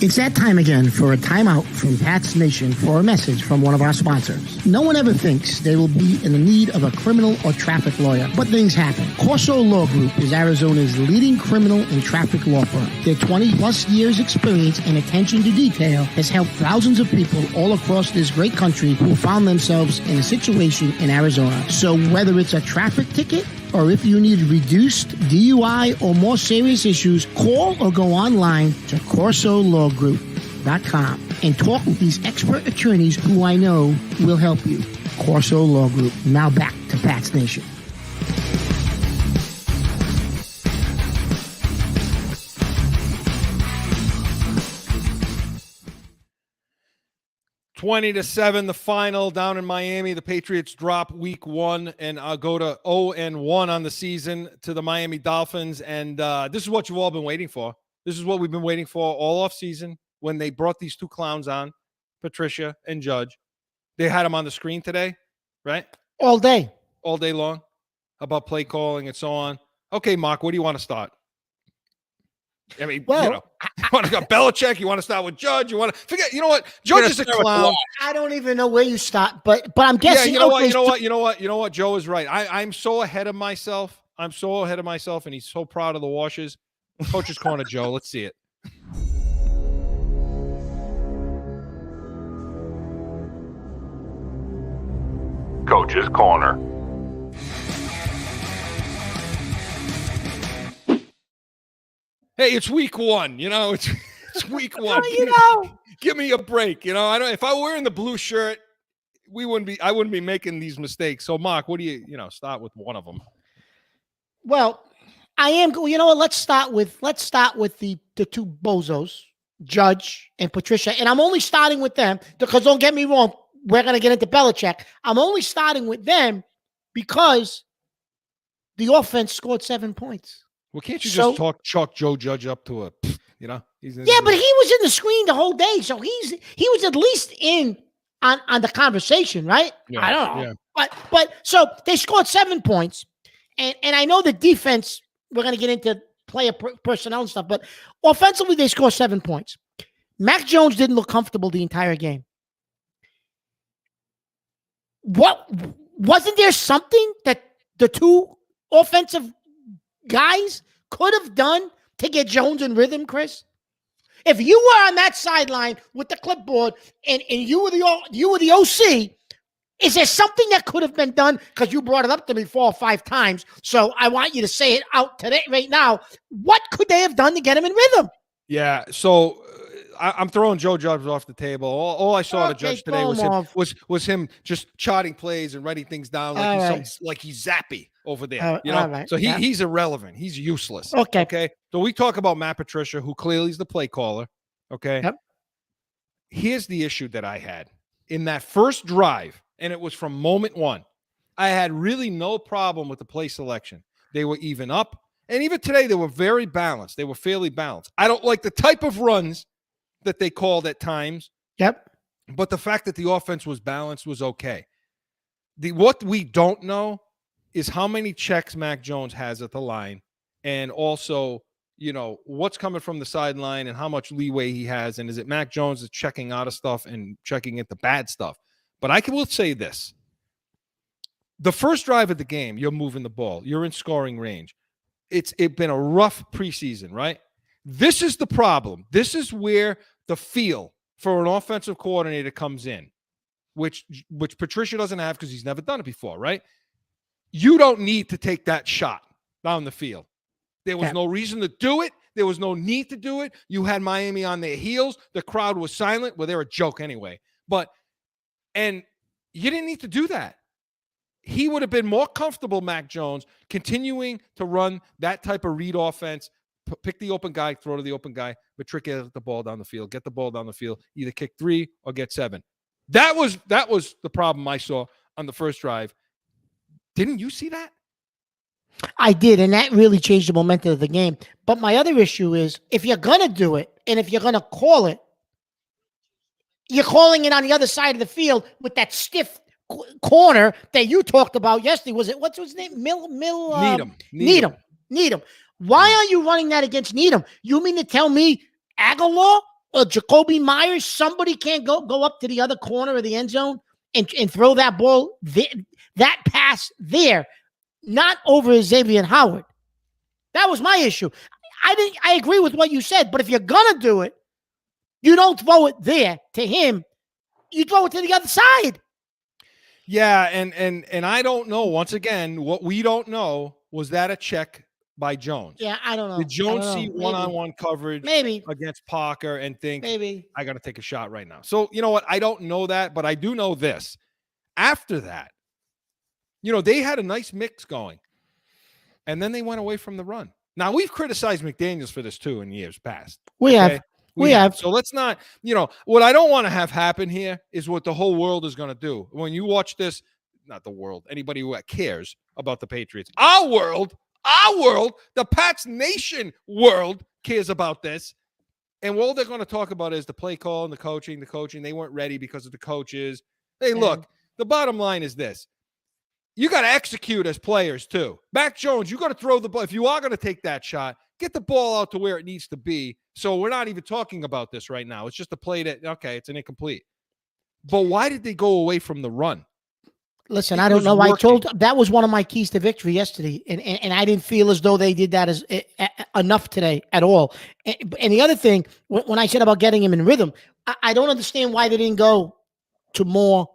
S4: It's that time again for a timeout from Pat's Nation for a message from one of our sponsors. No one ever thinks they will be in the need of a criminal or traffic lawyer, but things happen. CORSO Law Group is Arizona's leading criminal and traffic law firm. Their 20-plus years experience and attention to detail has helped thousands of people all across this great country who found themselves in a situation in Arizona. So whether it's a traffic ticket, or if you need reduced DUI or more serious issues, call or go online to CORSOLawGroup.com and talk with these expert attorneys who I know will help you. CORSO Law Group. Now back to Pat's Nation.
S3: (20-7), the final down in Miami. The Patriots drop week 1 and go to 0-1 on the season to the Miami Dolphins. And this is what you've all been waiting for. This is what we've been waiting for all off season when they brought these two clowns on, Patricia and Judge. They had them on the screen today, right?
S4: All day
S3: long about play calling and so on. Okay, Mark, where do you want to start? I mean,
S4: well,
S3: you want to go Belichick? You want to start with Judge? You want to forget? You know what? Judge is a clown.
S4: I don't even know where you start, but I'm guessing.
S3: Yeah, you know what? Joe is right. I'm so ahead of myself. And he's so proud of the washes. Coach's Corner, Joe. Let's see it.
S1: Coach's Corner.
S3: Hey, it's week 1. It's week 1. Give me a break. I don't. If I were in the blue shirt, I wouldn't be making these mistakes. So, Mark, what do you start with one of them?
S4: Well, I am. You know what? Let's start with the two bozos, Judge and Patricia, and I'm only starting with them because don't get me wrong, we're gonna get into Belichick. I'm only starting with because the offense scored 7 points.
S3: Well, can't you just chalk Joe Judge up to a, but he was in
S4: the screen the whole day, so he was at least in on the conversation, right?
S3: Yeah,
S4: I don't know,
S3: yeah.
S4: but so they scored 7 points, and I know the defense. We're gonna get into player personnel and stuff, but offensively they scored 7 points. Mac Jones didn't look comfortable the entire game. What wasn't there something that the two offensive guys could have done to get Jones in rhythm, Chris? If you were on that sideline with the clipboard and you were the OC, is there something that could have been done? Because you brought it up to me 4 or 5 times, so I want you to say it out today, right now. What could they have done to get him in rhythm?
S3: Yeah, so I'm throwing Joe Judge off the table. All I saw the Judge today was him just charting plays and writing things down like he's Zappy over there.
S4: Right.
S3: So he's irrelevant. He's useless.
S4: Okay.
S3: So we talk about Matt Patricia, who clearly is the play caller. Okay.
S4: Yep.
S3: Here's the issue that I had in that first drive, and it was from moment 1. I had really no problem with the play selection. They were even up, and even today they were very balanced. They were fairly balanced. I don't like the type of runs that they called at times.
S4: Yep.
S3: But the fact that the offense was balanced was okay. What we don't know is how many checks Mac Jones has at the line, and also, what's coming from the sideline and how much leeway he has. And is it Mac Jones is checking out of stuff and checking into bad stuff? But I will say this. The first drive of the game, you're moving the ball. You're in scoring range. It's been a rough preseason, right? This is the problem. This is where the feel for an offensive coordinator comes in, which Patricia doesn't have because he's never done it before, right? You don't need to take that shot down the field. There was no reason to do it. There was no need to do it. You had Miami on their heels. The crowd was silent. Well, they're a joke anyway. And you didn't need to do that. he would have been more comfortable, Mac Jones, continuing to run that type of read offense, pick the open guy, throw to the open guy, matriculate the ball down the field, get the ball down the field, either kick 3 or get 7. That was the problem I saw on the first drive. Didn't you see that?
S4: I did, and that really changed the momentum of the game. But my other issue is, if you're going to do it, and if you're going to call it, you're calling it on the other side of the field with that stiff corner that you talked about yesterday. Was it, what's his name? Needham. Why are you running that against Needham? You mean to tell me Aguilar or Jacoby Myers, somebody can't go up to the other corner of the end zone and throw that ball, that pass there, not over Xavier Howard? That was my issue. I agree with what you said, but if you're gonna do it, you don't throw it there to him. You throw it to the other side.
S3: Yeah, and I don't know. Once again, what we don't know, was that a check by Jones?
S4: Yeah, I don't know.
S3: Did Jones see one-on-one coverage against Parker and think, I got to take a shot right now? So, you know what? I don't know that, but I do know this. After that, they had a nice mix going, and then they went away from the run. Now, we've criticized McDaniels for this, too, in years past.
S4: We have.
S3: So let's not, what I don't want to have happen here is what the whole world is going to do. When you watch this, not the world, anybody who cares about the Patriots, our world, the Pats Nation world cares about this. And all they're going to talk about is the play call and the coaching. They weren't ready because of the coaches. Hey, look, the bottom line is this. You got to execute as players, too. Mac Jones, you got to throw the ball. If you are going to take that shot, get the ball out to where it needs to be. So we're not even talking about this right now. It's just a play that, it's an incomplete. But why did they go away from the run?
S4: Listen, I don't know. That was one of my keys to victory yesterday, and I didn't feel as though they did that as enough today at all. And the other thing, when I said about getting him in rhythm, I don't understand why they didn't go to more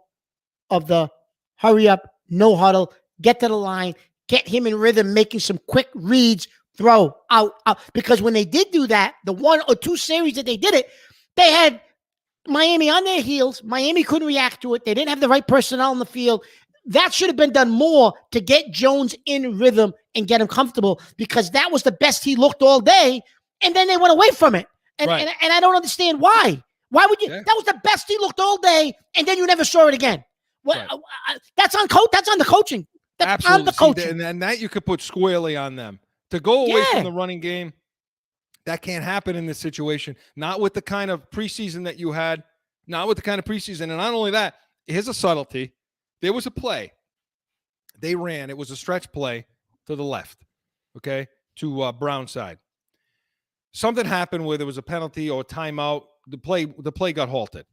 S4: of the hurry up, no huddle, get to the line, get him in rhythm, making some quick reads, throw out. Because when they did do that, the 1 or 2 series that they did it, they had Miami on their heels. Miami couldn't react to it. They didn't have the right personnel in the field. That should have been done more to get Jones in rhythm and get him comfortable, because that was the best he looked all day. And then they went away from it. And I don't understand why. Why would you? Yeah. That was the best he looked all day, and then you never saw it again. That's on That's on the coaching. That's
S3: absolutely.
S4: on the coaching.
S3: And that you could put squarely on them. To go away from the running game, that can't happen in this situation. Not with the kind of preseason that you had. Not with the kind of preseason. And not only that, here's a subtlety. There was a play. They ran. It was a stretch play to the left, to Brown side. Something happened where there was a penalty or a timeout. The play got halted.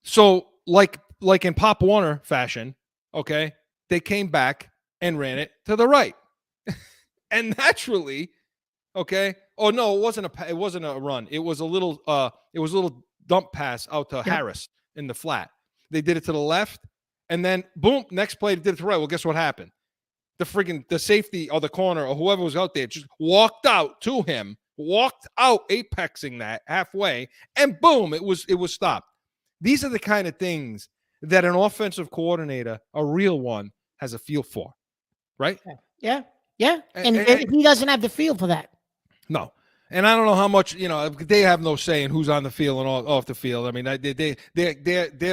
S3: So like in Pop Warner fashion, they came back and ran it to the right. And naturally, oh no, it wasn't a run. It was a little dump pass out to Harris in the flat. They did it to the left, and then boom, next play they did it to the right. Well, guess what happened? The safety or the corner or whoever was out there just walked out to him, apexing that halfway, and boom, it was stopped. These are the kind of things that an offensive coordinator, a real one, has a feel for, right?
S4: Yeah. And he doesn't have the feel for that.
S3: No. And I don't know how much, they have no say in who's on the field and off the field. I mean, they're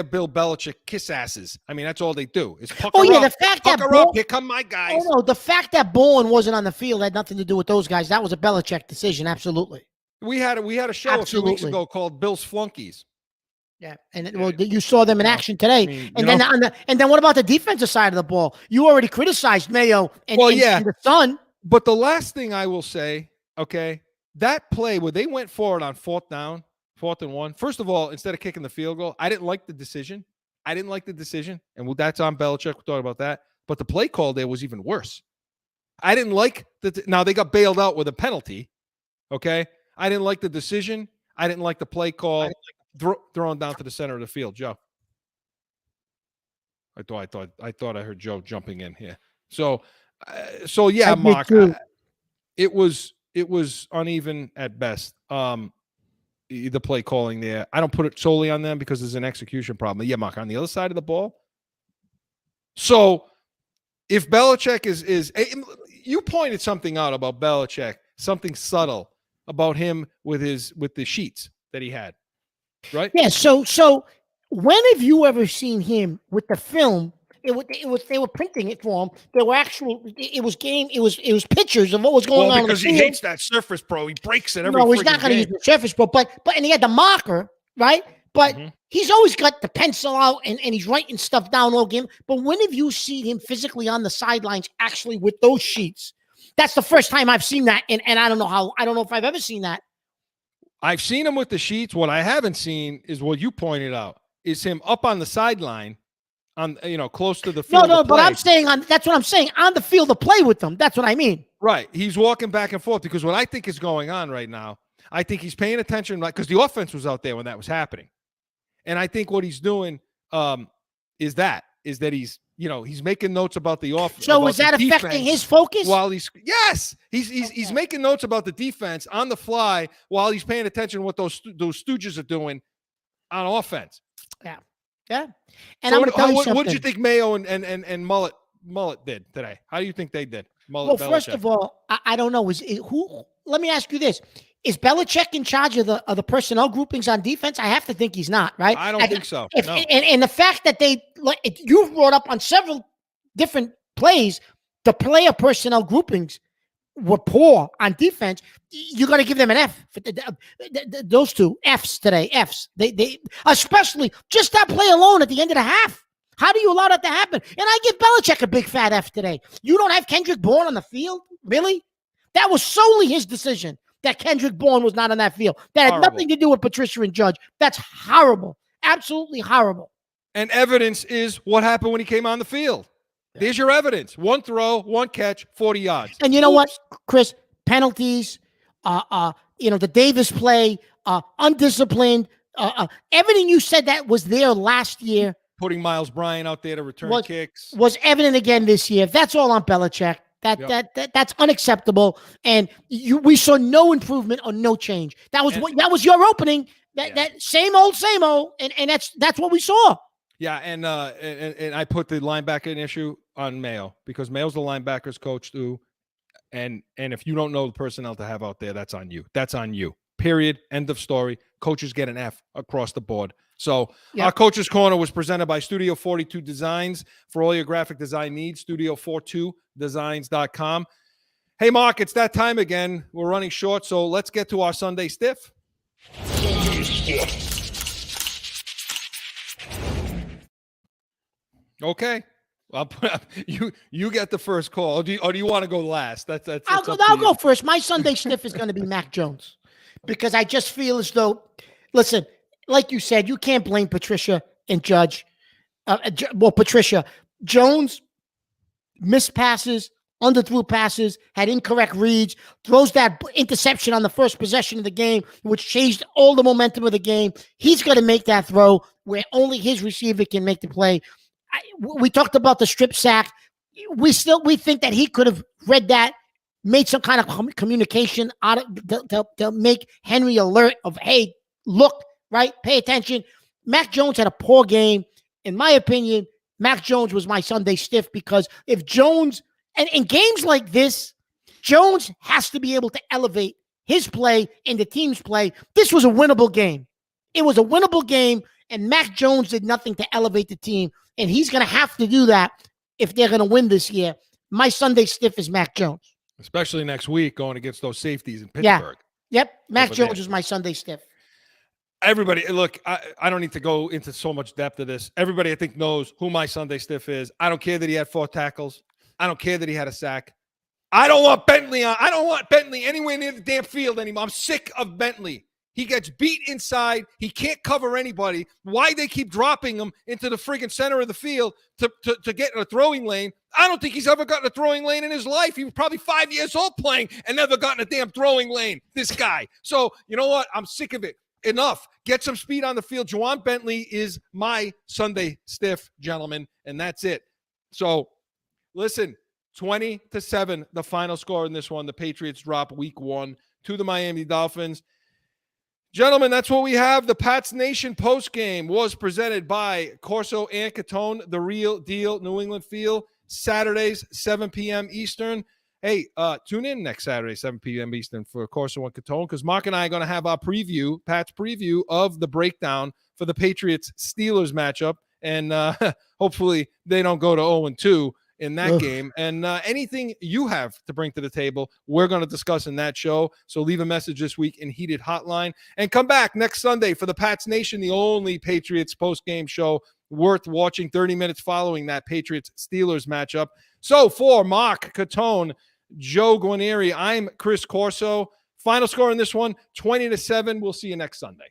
S3: Bill Belichick kiss asses. I mean, that's all they do is pucker up.
S4: The fact that
S3: here come my guys.
S4: Oh, no, the fact that Bowen wasn't on the field had nothing to do with those guys. That was a Belichick decision, absolutely.
S3: We had a show a few weeks ago called Bill's Flunkies.
S4: Yeah, and you saw them in action today. And then what about the defensive side of the ball? You already criticized Mayo and the Sun.
S3: But the last thing I will say, that play where they went forward on 4th and 1. First of all, instead of kicking the field goal, I didn't like the decision. And that's on Belichick. We'll talk about that. But the play call there was even worse. I didn't like now they got bailed out with a penalty. I didn't like the decision. I didn't like the play call. Thrown down to the center of the field, Joe. I thought I heard Joe jumping in here. So yeah, Mark. It was uneven at best. The play calling there. I don't put it solely on them because there's an execution problem. But yeah, Mark, on the other side of the ball, So if Belichick is you pointed something out about Belichick, something subtle about him with the sheets that he had, right?
S4: Yeah. So when have you ever seen him with the film? It was they were printing it for him. There were it was pictures of what was going on.
S3: Because
S4: in the
S3: he
S4: field.
S3: hates that Surface Pro. He breaks it every
S4: No, he's not
S3: friggin'
S4: going to
S3: game.
S4: use the Surface Pro, but and he had the marker, right? But he's always got the pencil out and he's writing stuff down all game. But when have you seen him physically on the sidelines actually with those sheets? That's the first time I've seen that, and I don't know if I've ever seen that.
S3: I've seen him with the sheets. What I haven't seen is what you pointed out, is him up on the sideline, close to the field.
S4: No, but I'm saying that's what I'm saying, on the field to play with them. That's what I mean.
S3: Right. He's walking back and forth, because what I think is going on right now, I think he's paying attention, because the offense was out there when that was happening. And I think what he's doing is that he's making notes about the offense.
S4: So is that affecting his focus?
S3: While he's making notes about the defense on the fly while he's paying attention to what those stooges are doing on offense.
S4: Yeah. And
S3: so
S4: I'm going to tell you something.
S3: What did you think Mayo and Mullet did today? How do you think they did?
S4: Well, first of all, I don't know. Let me ask you this. Is Belichick in charge of the personnel groupings on defense? I have to think he's not, right?
S3: I don't think so. No.
S4: And the fact that you've brought up on several different plays, the player personnel groupings were poor on defense. You got to give them an F. Those two Fs today, Fs. They especially just that play alone at the end of the half. How do you allow that to happen? And I give Belichick a big fat F today. You don't have Kendrick Bourne on the field? Really? That was solely his decision that Kendrick Bourne was not on that field. That had nothing to do with Patricia and Judge. That's horrible. Absolutely horrible.
S3: And evidence is what happened when he came on the field. Yeah. There's your evidence. One throw, one catch, 40 yards.
S4: And you know what, Chris? Penalties, the Davis play, undisciplined, everything you said that was there last year.
S3: Putting Miles Bryant out there to return kicks.
S4: Was evident again this year. That's all on Belichick. That's unacceptable. And we saw no improvement or no change. That was your opening. That same old, and that's what we saw.
S3: Yeah, and I put the linebacking issue on Mayo, because Mayo's the linebackers coach too. And if you don't know the personnel to have out there, that's on you. That's on you. Period. End of story. Coaches get an F across the board. So Our Coach's Corner was presented by Studio 42 Designs. For all your graphic design needs, studio42designs.com. Hey, Mark, it's that time again. We're running short, so let's get to our Sunday Stiff. Okay. I'll you get the first call. Or do you want to go last?
S4: I'll go first. My Sunday Stiff is going to be Mac Jones, because I just feel as though, listen, like you said, you can't blame Patricia and Judge. Patricia. Jones missed passes, underthrew passes, had incorrect reads, throws that interception on the first possession of the game, which changed all the momentum of the game. He's going to make that throw where only his receiver can make the play. We talked about the strip sack. We think that he could have read that, made some kind of communication out of to make Henry alert of, hey, look, right? Pay attention. Mac Jones had a poor game. In my opinion, Mac Jones was my Sunday Stiff, because if Jones, and in games like this, Jones has to be able to elevate his play and the team's play. This was a winnable game. It was a winnable game, and Mac Jones did nothing to elevate the team, and he's going to have to do that if they're going to win this year. My Sunday Stiff is Mac Jones.
S3: Especially next week going against those safeties in Pittsburgh.
S4: Yeah. Yep. Mac Jones is my Sunday Stiff.
S3: Everybody, look, I don't need to go into so much depth of this. Everybody, I think, knows who my Sunday Stiff is. I don't care that he had 4 tackles. I don't care that he had a sack. I don't want Bentley anywhere near the damn field anymore. I'm sick of Bentley. He gets beat inside. He can't cover anybody. Why they keep dropping him into the friggin' center of the field to get in a throwing lane? I don't think he's ever gotten a throwing lane in his life. He was probably 5 years old playing and never gotten a damn throwing lane, this guy. So, you know what? I'm sick of it. Enough. Get some speed on the field. Juwan Bentley is my Sunday Stiff, gentlemen, and that's it. So, listen, 20-7, the final score in this one. The Patriots drop week 1 to the Miami Dolphins. Gentlemen, that's what we have. The Pats Nation postgame was presented by CORSO and CATONE, the real deal New England feel. Saturdays, 7 p.m. Eastern. Hey, tune in next Saturday, 7 p.m. Eastern for CORSO and CATONE, because Mark and I are going to have our preview, Pat's preview of the breakdown for the Patriots-Steelers matchup. And hopefully they don't go to 0-2 in that game. And anything you have to bring to the table, we're going to discuss in that show. So leave a message this week in Heated Hotline. And come back next Sunday for the Pats Nation, the only Patriots post-game show worth watching, 30 minutes following that Patriots-Steelers matchup. So for Mark Catone, Joe Guarnieri, I'm Chris Corso. Final score in this one, 20-7. We'll see you next Sunday.